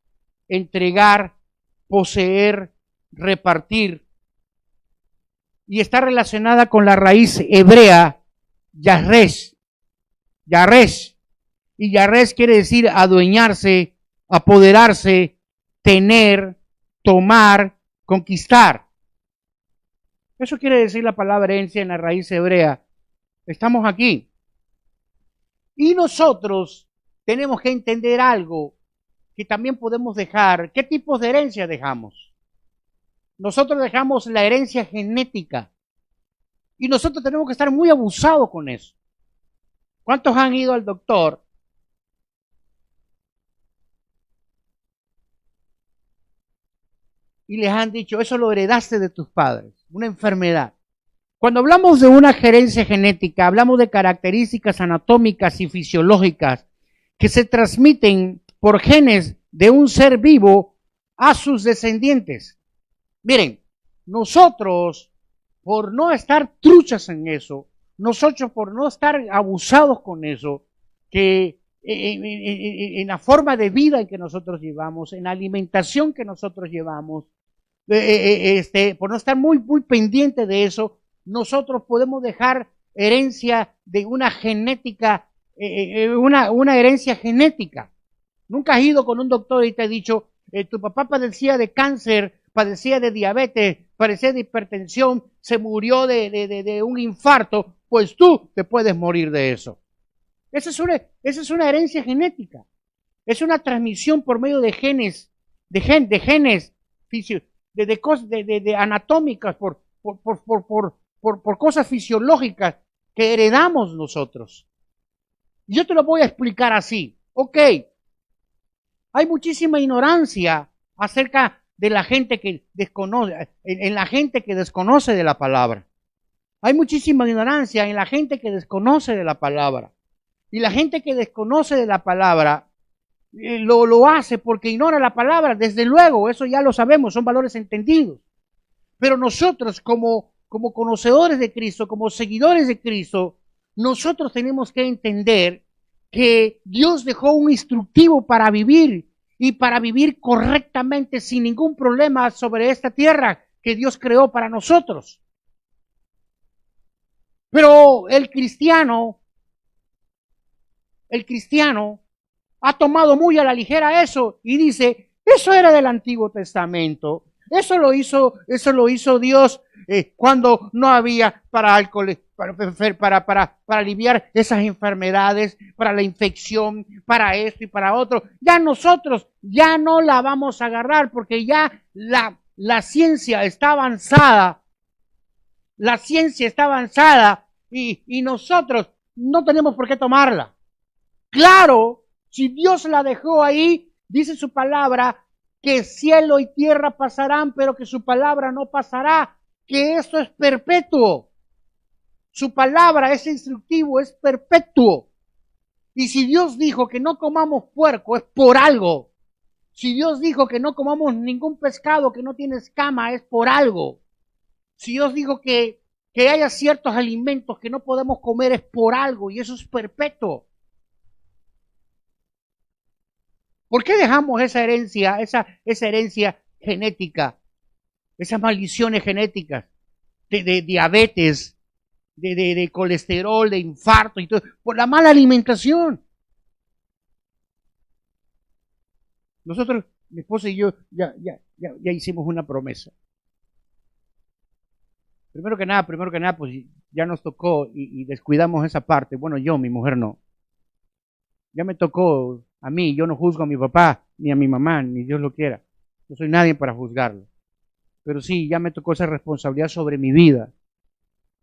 entregar, poseer, repartir. Y está relacionada con la raíz hebrea Yaresh. Y Yaresh quiere decir adueñarse, apoderarse, tener, tomar, conquistar. Eso quiere decir la palabra herencia en la raíz hebrea. Estamos aquí. Y nosotros tenemos que entender algo que también podemos dejar. ¿Qué tipos de herencia dejamos? Nosotros dejamos la herencia genética. Y nosotros tenemos que estar muy abusados con eso. ¿Cuántos han ido al doctor? y les han dicho, eso lo heredaste de tus padres, una enfermedad. Cuando hablamos de una herencia genética, hablamos de características anatómicas y fisiológicas que se transmiten por genes de un ser vivo a sus descendientes. Miren, nosotros, por no estar truchas en eso, nosotros por no estar abusados con eso, que en la forma de vida en que nosotros llevamos, en la alimentación que nosotros llevamos, por no estar muy pendiente de eso, nosotros podemos dejar herencia de una genética, una herencia genética. Nunca has ido con un doctor y te ha dicho, tu papá padecía de cáncer, padecía de diabetes, padecía de hipertensión, se murió de un infarto, pues tú te puedes morir de eso. Esa es una herencia genética. Es una transmisión por medio de genes, de genes anatómicas, por cosas fisiológicas que heredamos nosotros. Yo te lo voy a explicar así. Ok, hay muchísima ignorancia acerca de la gente que desconoce, en la gente que desconoce de la palabra. Hay muchísima ignorancia en la gente que desconoce de la palabra. Y la gente que desconoce de la palabra lo hace porque ignora la palabra. Desde luego, eso ya lo sabemos, son valores entendidos. Pero nosotros como conocedores de Cristo, como seguidores de Cristo, nosotros tenemos que entender que Dios dejó un instructivo para vivir y para vivir correctamente sin ningún problema sobre esta tierra que Dios creó para nosotros. Pero el cristiano ha tomado muy a la ligera eso y dice, eso era del Antiguo Testamento, eso lo hizo Dios cuando no había para alcohol, para aliviar esas enfermedades, para la infección, para esto y para otro. Ya nosotros ya no la vamos a agarrar porque ya la ciencia está avanzada. La ciencia está avanzada y nosotros no tenemos por qué tomarla. Claro, si Dios la dejó ahí, dice su palabra, que cielo y tierra pasarán, pero que su palabra no pasará, que esto es perpetuo. Su palabra es instructivo, es perpetuo. Y si Dios dijo que no comamos puerco, es por algo. Si Dios dijo que no comamos ningún pescado que no tiene escama, es por algo. Si Dios dijo que haya ciertos alimentos que no podemos comer, es por algo, y eso es perpetuo. ¿Por qué dejamos esa herencia genética, esas maldiciones genéticas de diabetes, de colesterol, de infarto y todo? Por la mala alimentación. Nosotros, mi esposa y yo, ya hicimos una promesa. Primero que nada, pues ya nos tocó y descuidamos esa parte. Bueno, yo, mi mujer no. Ya me tocó a mí, yo no juzgo a mi papá, ni a mi mamá, ni Dios lo quiera. No soy nadie para juzgarlo. Pero sí, ya me tocó esa responsabilidad sobre mi vida.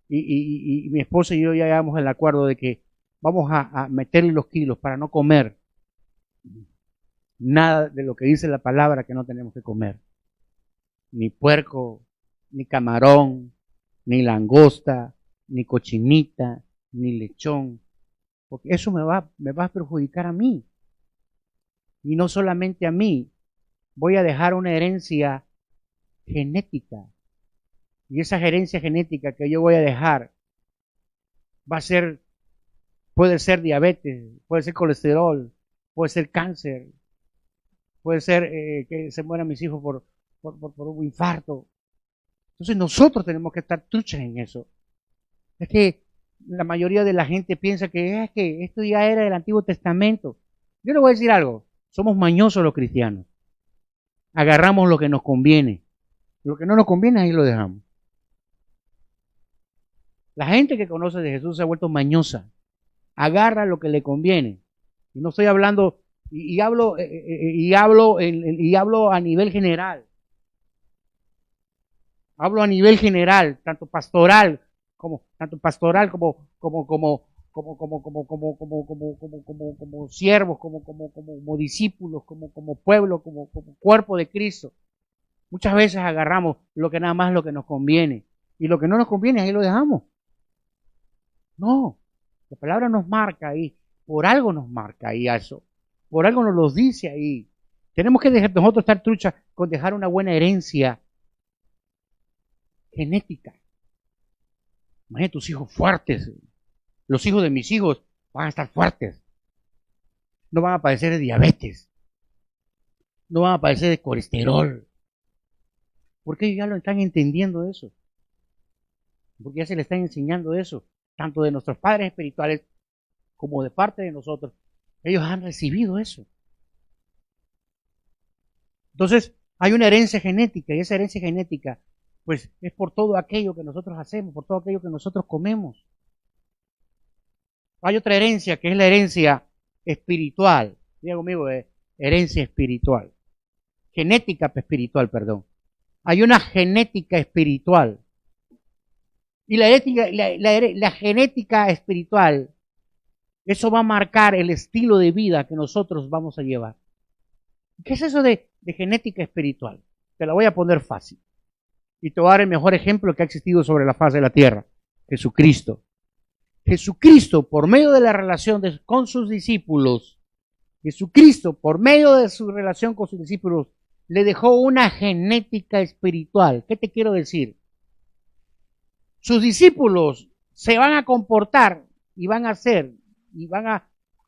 Y mi esposa y yo ya llegamos al acuerdo de que vamos a meterle los kilos para no comer nada de lo que dice la palabra que no tenemos que comer. Ni puerco, ni camarón, ni langosta, ni cochinita, ni lechón. Porque eso me va a perjudicar a mí. Y no solamente a mí, voy a dejar una herencia genética. Y esa herencia genética que yo voy a dejar puede ser diabetes, puede ser colesterol, puede ser cáncer, puede ser que se mueran mis hijos por un infarto. Entonces nosotros tenemos que estar truchas en eso. Es que la mayoría de la gente piensa que esto ya era del Antiguo Testamento. Yo le voy a decir algo. Somos mañosos los cristianos. Agarramos lo que nos conviene. Lo que no nos conviene, ahí lo dejamos. La gente que conoce de Jesús se ha vuelto mañosa. Agarra lo que le conviene. Y no estoy hablando, y hablo a nivel general. Hablo a nivel general, tanto pastoral como siervos, como discípulos, como pueblo, como cuerpo de Cristo. Muchas veces agarramos lo que nada más lo que nos conviene. Y lo que no nos conviene, ahí lo dejamos. No, la palabra nos marca ahí. Por algo nos marca ahí eso. Por algo nos lo dice ahí. Tenemos que nosotros estar trucha con dejar una buena herencia genética. Imagínate tus hijos fuertes. Los hijos de mis hijos van a estar fuertes. No van a padecer de diabetes. No van a padecer de colesterol. Porque ellos ya lo están entendiendo eso. Porque ya se les están enseñando eso. Tanto de nuestros padres espirituales como de parte de nosotros. Ellos han recibido eso. Entonces, hay una herencia genética. Y esa herencia genética, pues, es por todo aquello que nosotros hacemos. Por todo aquello que nosotros comemos. Hay otra herencia que es la herencia espiritual. Diga conmigo, herencia espiritual. Genética espiritual, perdón. Hay una genética espiritual. Y la genética espiritual, eso va a marcar el estilo de vida que nosotros vamos a llevar. ¿Qué es eso de genética espiritual? Te la voy a poner fácil. Y te voy a dar el mejor ejemplo que ha existido sobre la faz de la tierra. Jesucristo. Jesucristo, por medio de la relación con sus discípulos, Jesucristo, por medio de su relación con sus discípulos, le dejó una genética espiritual. ¿Qué te quiero decir? Sus discípulos se van a comportar y van a hacer,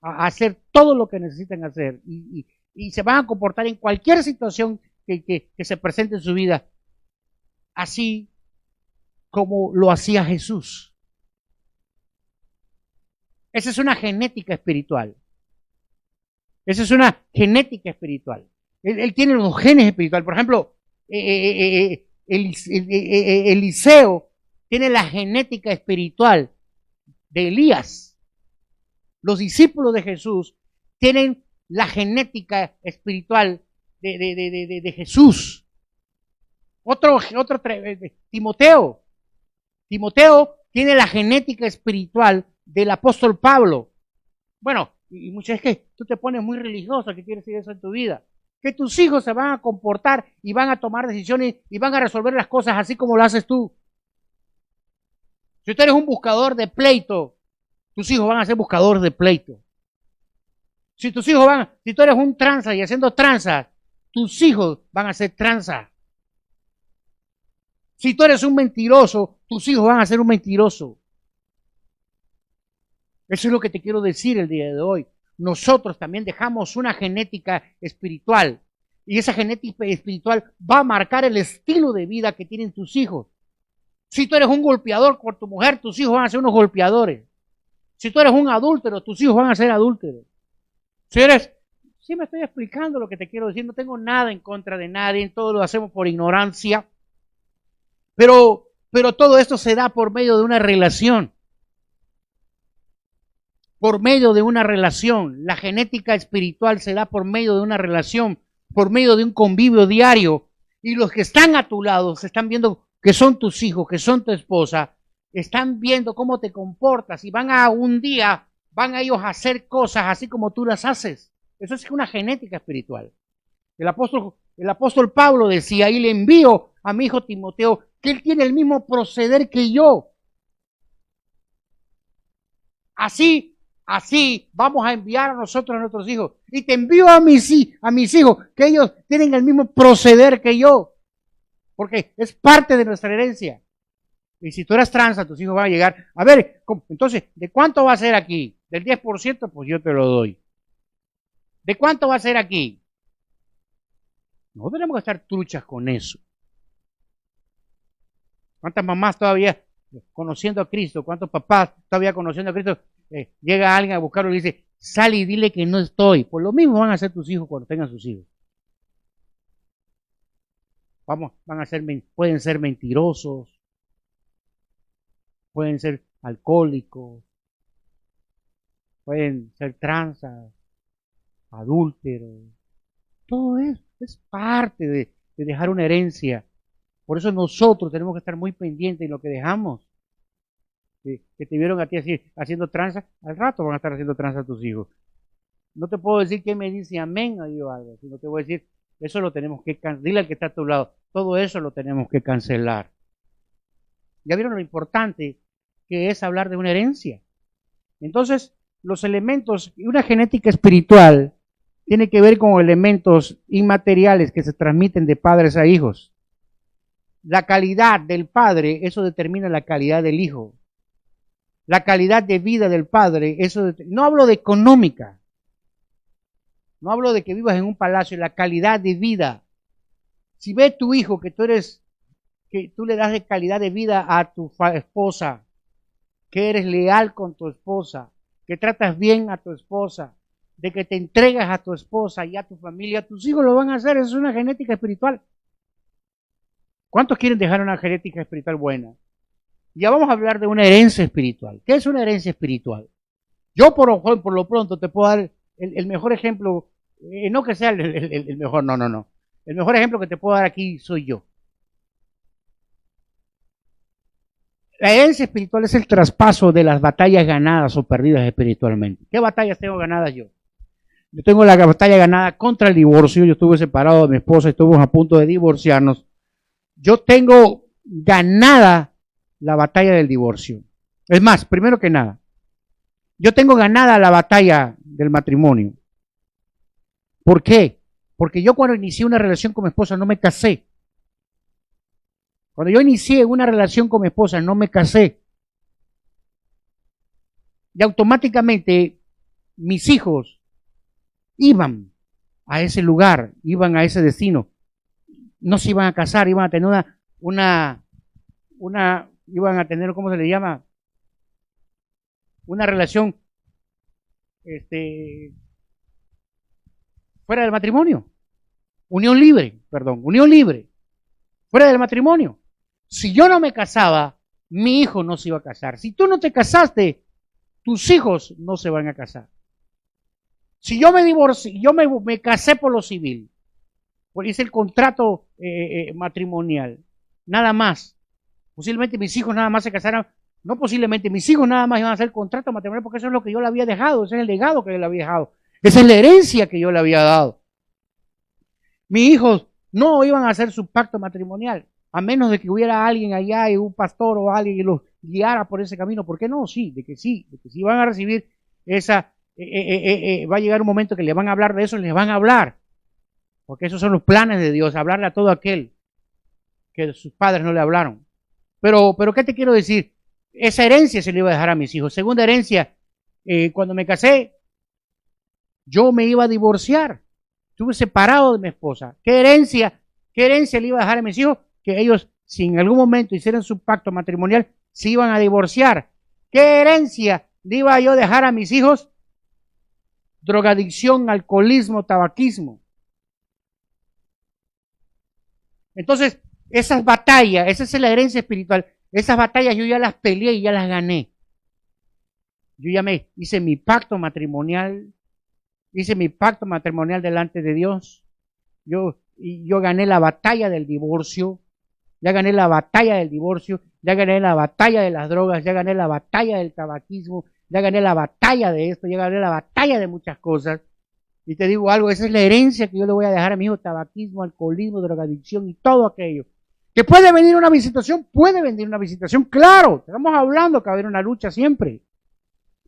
hacer todo lo que necesitan hacer y se van a comportar en cualquier situación que se presente en su vida, así como lo hacía Jesús. Esa es una genética espiritual. Esa es una genética espiritual. Él tiene los genes espirituales. Por ejemplo, Eliseo tiene la genética espiritual de Elías. Los discípulos de Jesús tienen la genética espiritual de Jesús. Timoteo. Timoteo tiene la genética espiritual del apóstol Pablo. Bueno, y muchas veces que tú te pones muy religioso, ¿qué quiere decir eso en tu vida? Que tus hijos se van a comportar y van a tomar decisiones y van a resolver las cosas así como lo haces tú. Si tú eres un buscador de pleito, tus hijos van a ser buscadores de pleito. Si tú eres un tranza y haciendo tranza, tus hijos van a ser tranza. Si tú eres un mentiroso, tus hijos van a ser un mentiroso. Eso es lo que te quiero decir el día de hoy. Nosotros también dejamos una genética espiritual. Y esa genética espiritual va a marcar el estilo de vida que tienen tus hijos. Si tú eres un golpeador por tu mujer, tus hijos van a ser unos golpeadores. Si tú eres un adúltero, tus hijos van a ser adúlteros. Sí me estoy explicando lo que te quiero decir. No tengo nada en contra de nadie. Todo lo hacemos por ignorancia. Pero todo esto se da por medio de una relación. Por medio de una relación. La genética espiritual se da por medio de una relación, por medio de un convivio diario. Y los que están a tu lado se están viendo que son tus hijos, que son tu esposa, están viendo cómo te comportas y van a ellos a hacer cosas así como tú las haces. Eso es una genética espiritual. El apóstol Pablo decía, y le envío a mi hijo Timoteo, que él tiene el mismo proceder que yo. Así vamos a enviar a nosotros a nuestros hijos. Y te envío a mis hijos, que ellos tienen el mismo proceder que yo. Porque es parte de nuestra herencia. Y si tú eres tranza, tus hijos van a llegar. A ver, entonces, ¿de cuánto va a ser aquí? ¿Del 10%? Pues yo te lo doy. ¿De cuánto va a ser aquí? No tenemos que estar truchas con eso. ¿Cuántas mamás todavía conociendo a Cristo? ¿Cuántos papás todavía conociendo a Cristo? Llega alguien a buscarlo y le dice, sal y dile que no estoy. Pues lo mismo van a hacer tus hijos cuando tengan sus hijos. Pueden ser mentirosos, pueden ser alcohólicos, pueden ser tranzas, adúlteros. Todo eso es parte de dejar una herencia. Por eso nosotros tenemos que estar muy pendientes en lo que dejamos. Que te vieron a ti así, haciendo tranza, al rato van a estar haciendo tranza a tus hijos. No te puedo decir que me dice amén o yo algo, sino te voy a decir, eso lo tenemos que dile al que está a tu lado, todo eso lo tenemos que cancelar. ¿Ya vieron lo importante que es hablar de una herencia? Entonces, los elementos, una genética espiritual tiene que ver con elementos inmateriales que se transmiten de padres a hijos. La calidad del padre, eso determina la calidad del hijo. La calidad de vida del padre, no hablo de económica, no hablo de que vivas en un palacio, la calidad de vida. Si ve tu hijo que tú le das de calidad de vida a tu esposa, que eres leal con tu esposa, que tratas bien a tu esposa, de que te entregas a tu esposa y a tu familia, tus hijos lo van a hacer, eso es una genética espiritual. ¿Cuántos quieren dejar una genética espiritual buena? Ya vamos a hablar de una herencia espiritual. ¿Qué es una herencia espiritual? Yo por lo pronto te puedo dar el mejor ejemplo, no que sea el mejor, no. El mejor ejemplo que te puedo dar aquí soy yo. La herencia espiritual es el traspaso de las batallas ganadas o perdidas espiritualmente. ¿Qué batallas tengo ganadas yo? Yo tengo la batalla ganada contra el divorcio. Yo estuve separado de mi esposa y estuvimos a punto de divorciarnos. Yo tengo ganada la batalla del divorcio. Es más, primero que nada, yo tengo ganada la batalla del matrimonio. ¿Por qué? Porque yo cuando inicié una relación con mi esposa no me casé. Cuando yo inicié una relación con mi esposa no me casé. Y automáticamente mis hijos iban a ese lugar, iban a ese destino. No se iban a casar, iban a tener iban a tener, ¿cómo se le llama? Una relación fuera del matrimonio. Unión libre, fuera del matrimonio. Si yo no me casaba, mi hijo no se iba a casar. Si tú no te casaste, tus hijos no se van a casar. Si yo me divorcié, me casé por lo civil, pues hice el contrato matrimonial, nada más. Posiblemente mis hijos nada más se casaran, no posiblemente, mis hijos nada más iban a hacer el contrato matrimonial porque eso es lo que yo le había dejado, ese es el legado que yo le había dejado, esa es la herencia que yo le había dado. Mis hijos no iban a hacer su pacto matrimonial, a menos de que hubiera alguien allá y un pastor o alguien que los guiara por ese camino. ¿Por qué no? Sí, de que sí van a recibir esa, va a llegar un momento que le van a hablar de eso, les van a hablar. Porque esos son los planes de Dios, hablarle a todo aquel que sus padres no le hablaron. Pero ¿qué te quiero decir? Esa herencia se le iba a dejar a mis hijos. Segunda herencia, cuando me casé, yo me iba a divorciar. Estuve separado de mi esposa. ¿Qué herencia le iba a dejar a mis hijos? Que ellos, si en algún momento hicieran su pacto matrimonial, se iban a divorciar. ¿Qué herencia le iba yo a dejar a mis hijos? Drogadicción, alcoholismo, tabaquismo. Entonces, esas batallas, esa es la herencia espiritual, esas batallas yo ya las peleé y ya las gané. Yo ya me hice mi pacto matrimonial delante de Dios. Yo gané la batalla del divorcio, ya gané la batalla del divorcio, ya gané la batalla de las drogas, ya gané la batalla del tabaquismo, ya gané la batalla de esto, ya gané la batalla de muchas cosas. Y te digo algo, esa es la herencia que yo le voy a dejar a mi hijo: tabaquismo, alcoholismo, drogadicción y todo aquello. ¿Que puede venir una visitación? Puede venir una visitación, claro. Estamos hablando que va a haber una lucha siempre.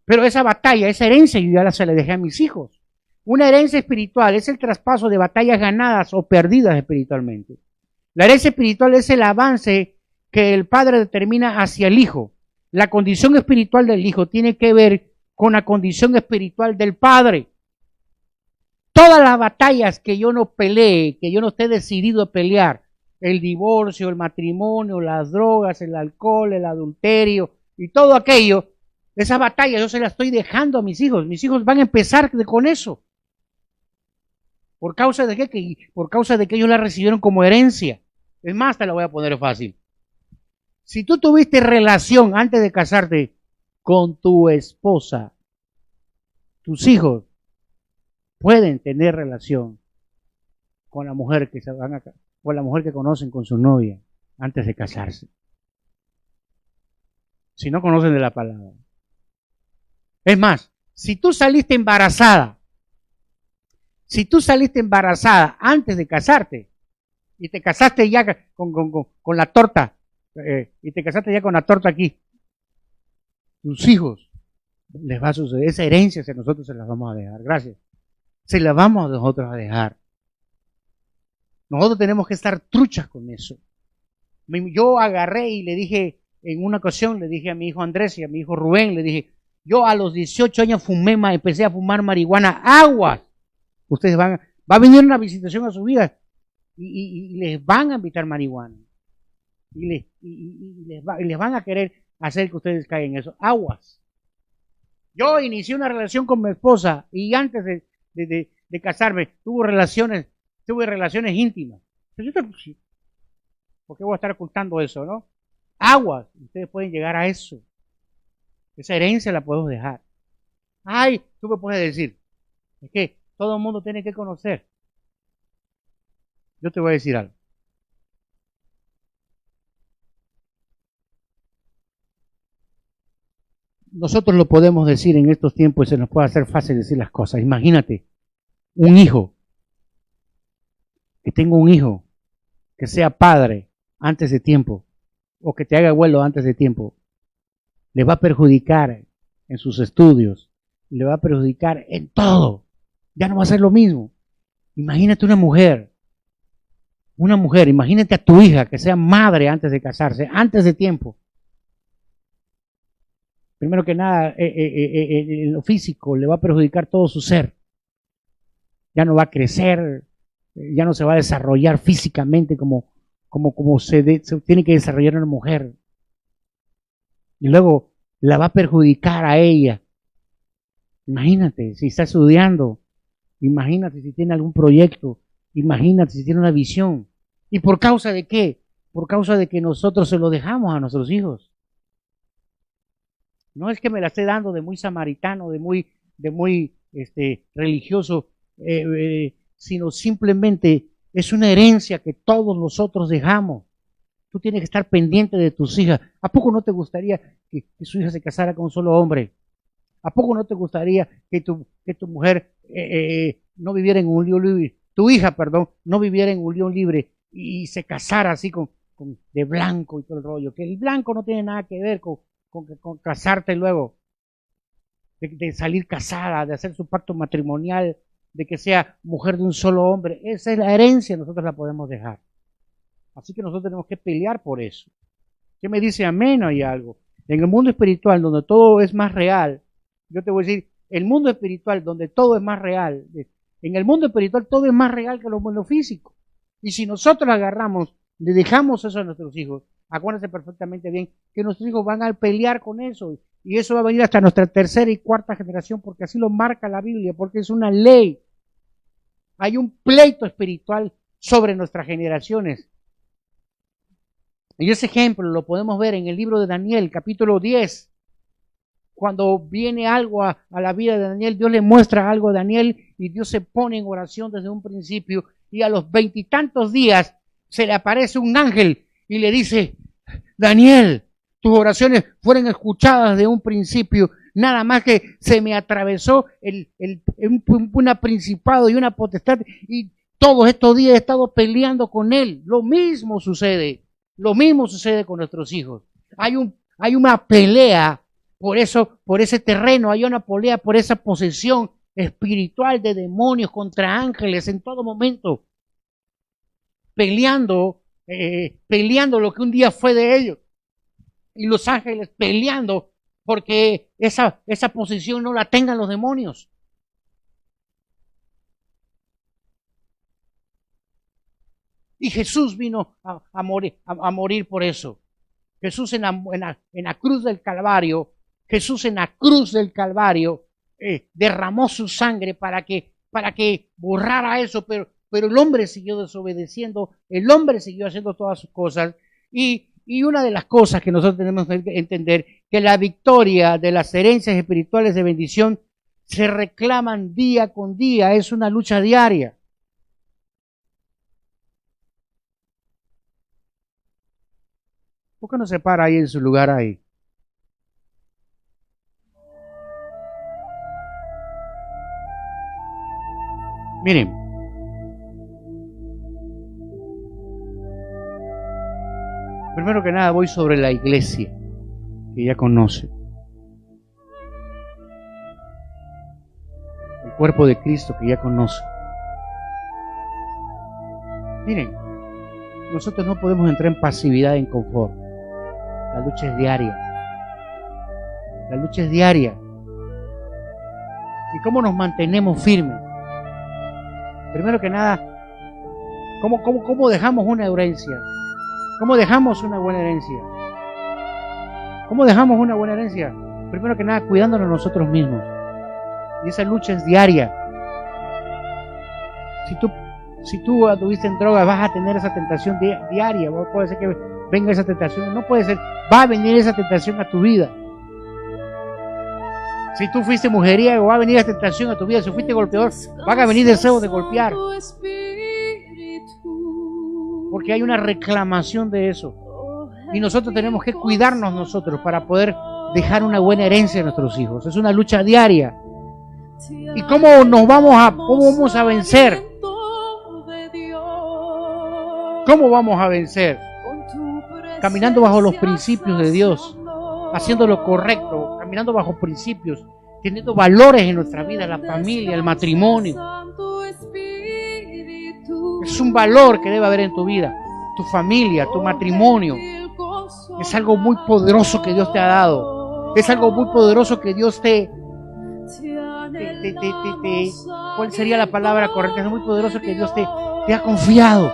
Pero esa batalla, esa herencia, yo ya se la dejé a mis hijos. Una herencia espiritual es el traspaso de batallas ganadas o perdidas espiritualmente. La herencia espiritual es el avance que el padre determina hacia el hijo. La condición espiritual del hijo tiene que ver con la condición espiritual del padre. Todas las batallas que yo no pelee, que yo no esté decidido a pelear, el divorcio, el matrimonio, las drogas, el alcohol, el adulterio y todo aquello, esa batalla yo se la estoy dejando a mis hijos. Mis hijos van a empezar con eso. ¿Por causa de qué? Por causa de que ellos la recibieron como herencia. Es más, te la voy a poner fácil. Si tú tuviste relación antes de casarte con tu esposa, tus hijos pueden tener relación con la mujer que se van a casar, o la mujer que conocen con su novia antes de casarse. Si no conocen de la palabra. Es más, si tú saliste embarazada antes de casarte, y te casaste ya con la torta, y te casaste ya con la torta aquí, tus hijos les va a suceder, esa herencia nosotros se las vamos a dejar, gracias, se la vamos nosotros a dejar. Nosotros tenemos que estar truchas con eso. Yo agarré y le dije, en una ocasión le dije a mi hijo Andrés y a mi hijo Rubén, le dije, yo a los 18 años empecé a fumar marihuana, aguas. Ustedes va a venir una visitación a su vida y les van a invitar marihuana. Y les van a querer hacer que ustedes caigan en eso, aguas. Yo inicié una relación con mi esposa y antes de casarme tuve relaciones íntimas. ¿Por qué voy a estar ocultando eso, no? Aguas, ustedes pueden llegar a eso. Esa herencia la podemos dejar. Ay, tú me puedes decir, es que todo el mundo tiene que conocer. Yo te voy a decir algo. Nosotros lo podemos decir en estos tiempos y se nos puede hacer fácil decir las cosas. Imagínate, un hijo, que tenga un hijo, que sea padre antes de tiempo, o que te haga abuelo antes de tiempo, le va a perjudicar en sus estudios, le va a perjudicar en todo. Ya no va a ser lo mismo. Imagínate una mujer, imagínate a tu hija que sea madre antes de casarse, antes de tiempo. Primero que nada, en lo físico le va a perjudicar todo su ser. Ya no va a crecer, ya no se va a desarrollar físicamente como se tiene que desarrollar una mujer. Y luego la va a perjudicar a ella. Imagínate si está estudiando, imagínate si tiene algún proyecto, imagínate si tiene una visión. ¿Y por causa de qué? Por causa de que nosotros se lo dejamos a nuestros hijos. No es que me la esté dando de muy samaritano, de muy religioso, sino simplemente es una herencia que todos nosotros dejamos. Tú tienes que estar pendiente de tus hijas. ¿A poco no te gustaría que su hija se casara con un solo hombre? ¿A poco no te gustaría que tu mujer no viviera en un lío libre? Tu hija, perdón, no viviera en un lío libre y se casara así de blanco y todo el rollo. Que el blanco no tiene nada que ver con casarte luego, de salir casada, de hacer su pacto matrimonial, de que sea mujer de un solo hombre. Esa es la herencia, nosotros la podemos dejar. Así que nosotros tenemos que pelear por eso. ¿Qué me dice amén? Hay algo. En el mundo espiritual, donde todo es más real, yo te voy a decir, el mundo espiritual, donde todo es más real, en el mundo espiritual todo es más real que lo físico. Y si nosotros agarramos, le dejamos eso a nuestros hijos, acuérdense perfectamente bien que nuestros hijos van a pelear con eso y eso va a venir hasta nuestra tercera y cuarta generación porque así lo marca la Biblia, porque es una ley. Hay un pleito espiritual sobre nuestras generaciones. Y ese ejemplo lo podemos ver en el libro de Daniel, capítulo 10. Cuando viene algo a la vida de Daniel, Dios le muestra algo a Daniel y Dios se pone en oración desde un principio y a los 20 y tantos días se le aparece un ángel y le dice, Daniel, tus oraciones fueron escuchadas de un principio, nada más que se me atravesó una principado y una potestad y todos estos días he estado peleando con él. Lo mismo sucede con nuestros hijos. Hay una pelea por ese terreno, hay una pelea por esa posesión espiritual de demonios contra ángeles en todo momento, peleando lo que un día fue de ellos. Y los ángeles peleando porque esa posesión no la tengan los demonios. Y Jesús vino a morir por eso. Jesús en la cruz del Calvario, derramó su sangre para que borrara eso, pero el hombre siguió desobedeciendo, el hombre siguió haciendo todas sus cosas. Y una de las cosas que nosotros tenemos que entender, que la victoria de las herencias espirituales de bendición se reclaman día con día, es una lucha diaria. ¿Por qué no se para ahí en su lugar ahí? Miren, Primero que nada voy sobre la iglesia, que ya conoce. El cuerpo de Cristo que ya conoce. Miren, nosotros no podemos entrar en pasividad, en confort. La lucha es diaria. La lucha es diaria. ¿Y cómo nos mantenemos firmes? Primero que nada, ¿cómo dejamos una herencia? ¿Cómo dejamos una buena herencia? ¿Cómo dejamos una buena herencia? Primero que nada, cuidándonos nosotros mismos. Y esa lucha es diaria. Si tú anduviste en droga, vas a tener esa tentación diaria. Puede ser que venga esa tentación. No puede ser. Va a venir esa tentación a tu vida. Si tú fuiste mujeriego, va a venir esa tentación a tu vida. Si fuiste golpeador, van a venir deseos de golpear. Porque hay una reclamación de eso. Y nosotros tenemos que cuidarnos nosotros para poder dejar una buena herencia a nuestros hijos. Es una lucha diaria. ¿Y cómo vamos a vencer? ¿Cómo vamos a vencer? Caminando bajo los principios de Dios, haciendo lo correcto, caminando bajo principios, teniendo valores en nuestra vida, la familia, el matrimonio. Es un valor que debe haber en tu vida, tu familia, tu matrimonio. Es algo muy poderoso que Dios te ha dado. Es algo muy poderoso que Dios ¿cuál sería la palabra correcta? Es muy poderoso que Dios te ha confiado.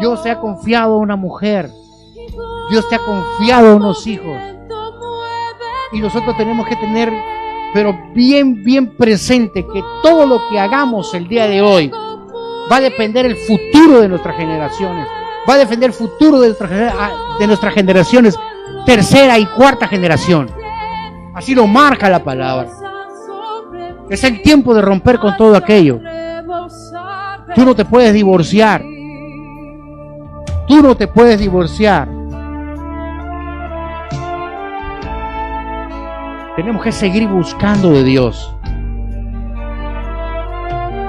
Dios te ha confiado a una mujer. Dios te ha confiado a unos hijos. Y nosotros tenemos que tener, pero bien presente, que todo lo que hagamos el día de hoy va a depender el futuro de nuestras generaciones. Va a depender el futuro de nuestras generaciones, tercera y cuarta generación. Así lo marca la palabra. Es el tiempo de romper con todo aquello. Tú no te puedes divorciar. Tú no te puedes divorciar. Tenemos que seguir buscando de Dios.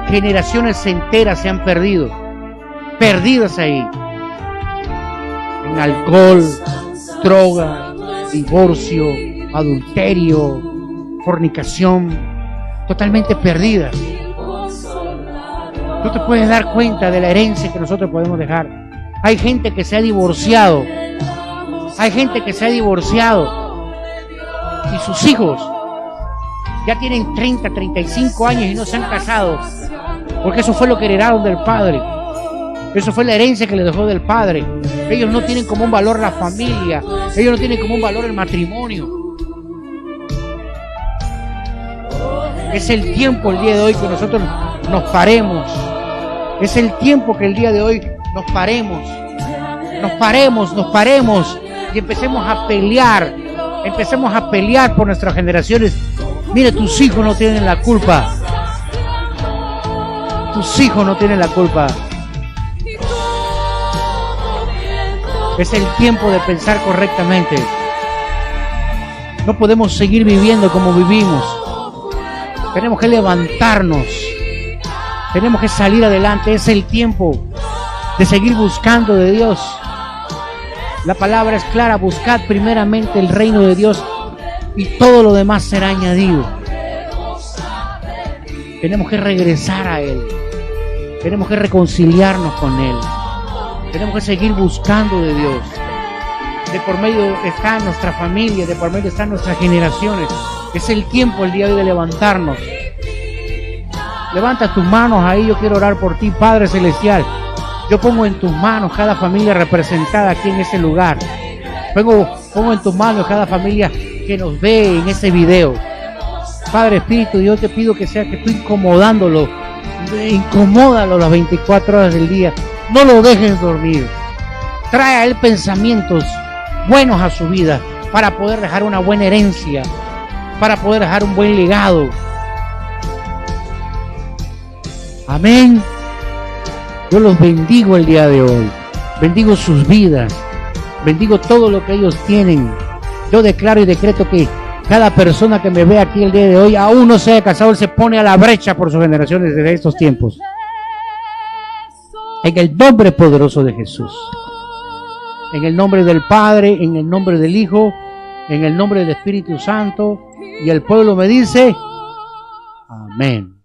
Generaciones enteras se han perdido. Perdidas ahí. En alcohol, droga, divorcio, adulterio, fornicación. Totalmente perdidas. Tú te puedes dar cuenta de la herencia que nosotros podemos dejar. Hay gente que se ha divorciado. Hay gente que se ha divorciado. Y sus hijos ya tienen 30, 35 años y no se han casado. Porque eso fue lo que heredaron del padre. Eso fue la herencia que le dejó del padre. Ellos no tienen como un valor la familia. Ellos no tienen como un valor el matrimonio. Es el tiempo el día de hoy que nosotros nos paremos. Es el tiempo que el día de hoy nos paremos. Nos paremos y empecemos a pelear. Empecemos a pelear por nuestras generaciones. Mire, tus hijos no tienen la culpa. Tus hijos no tienen la culpa. Es el tiempo de pensar correctamente. No podemos seguir viviendo como vivimos. Tenemos que levantarnos. Tenemos que salir adelante. Es el tiempo de seguir buscando de Dios. La palabra es clara. Buscad primeramente el reino de Dios y todo lo demás será añadido. Tenemos que regresar a Él. Tenemos que reconciliarnos con Él. Tenemos que seguir buscando de Dios. De por medio está nuestra familia, de por medio están nuestras generaciones. Es el tiempo el día de hoy de levantarnos. Levanta tus manos ahí, yo quiero orar por ti, Padre Celestial. Yo pongo en tus manos cada familia representada aquí en ese lugar. Pongo en tus manos cada familia que nos ve en ese video. Padre Espíritu, yo te pido que tú incomódalo las 24 horas del día. No lo dejes dormir. Trae a él pensamientos buenos a su vida para poder dejar una buena herencia, para poder dejar un buen legado. Amén. Yo los bendigo el día de hoy. Bendigo sus vidas. Bendigo todo lo que ellos tienen. Yo declaro y decreto que cada persona que me ve aquí el día de hoy, aún no se haya casado, él se pone a la brecha por sus generaciones desde estos tiempos. En el nombre poderoso de Jesús. En el nombre del Padre, en el nombre del Hijo, en el nombre del Espíritu Santo. Y el pueblo me dice, amén.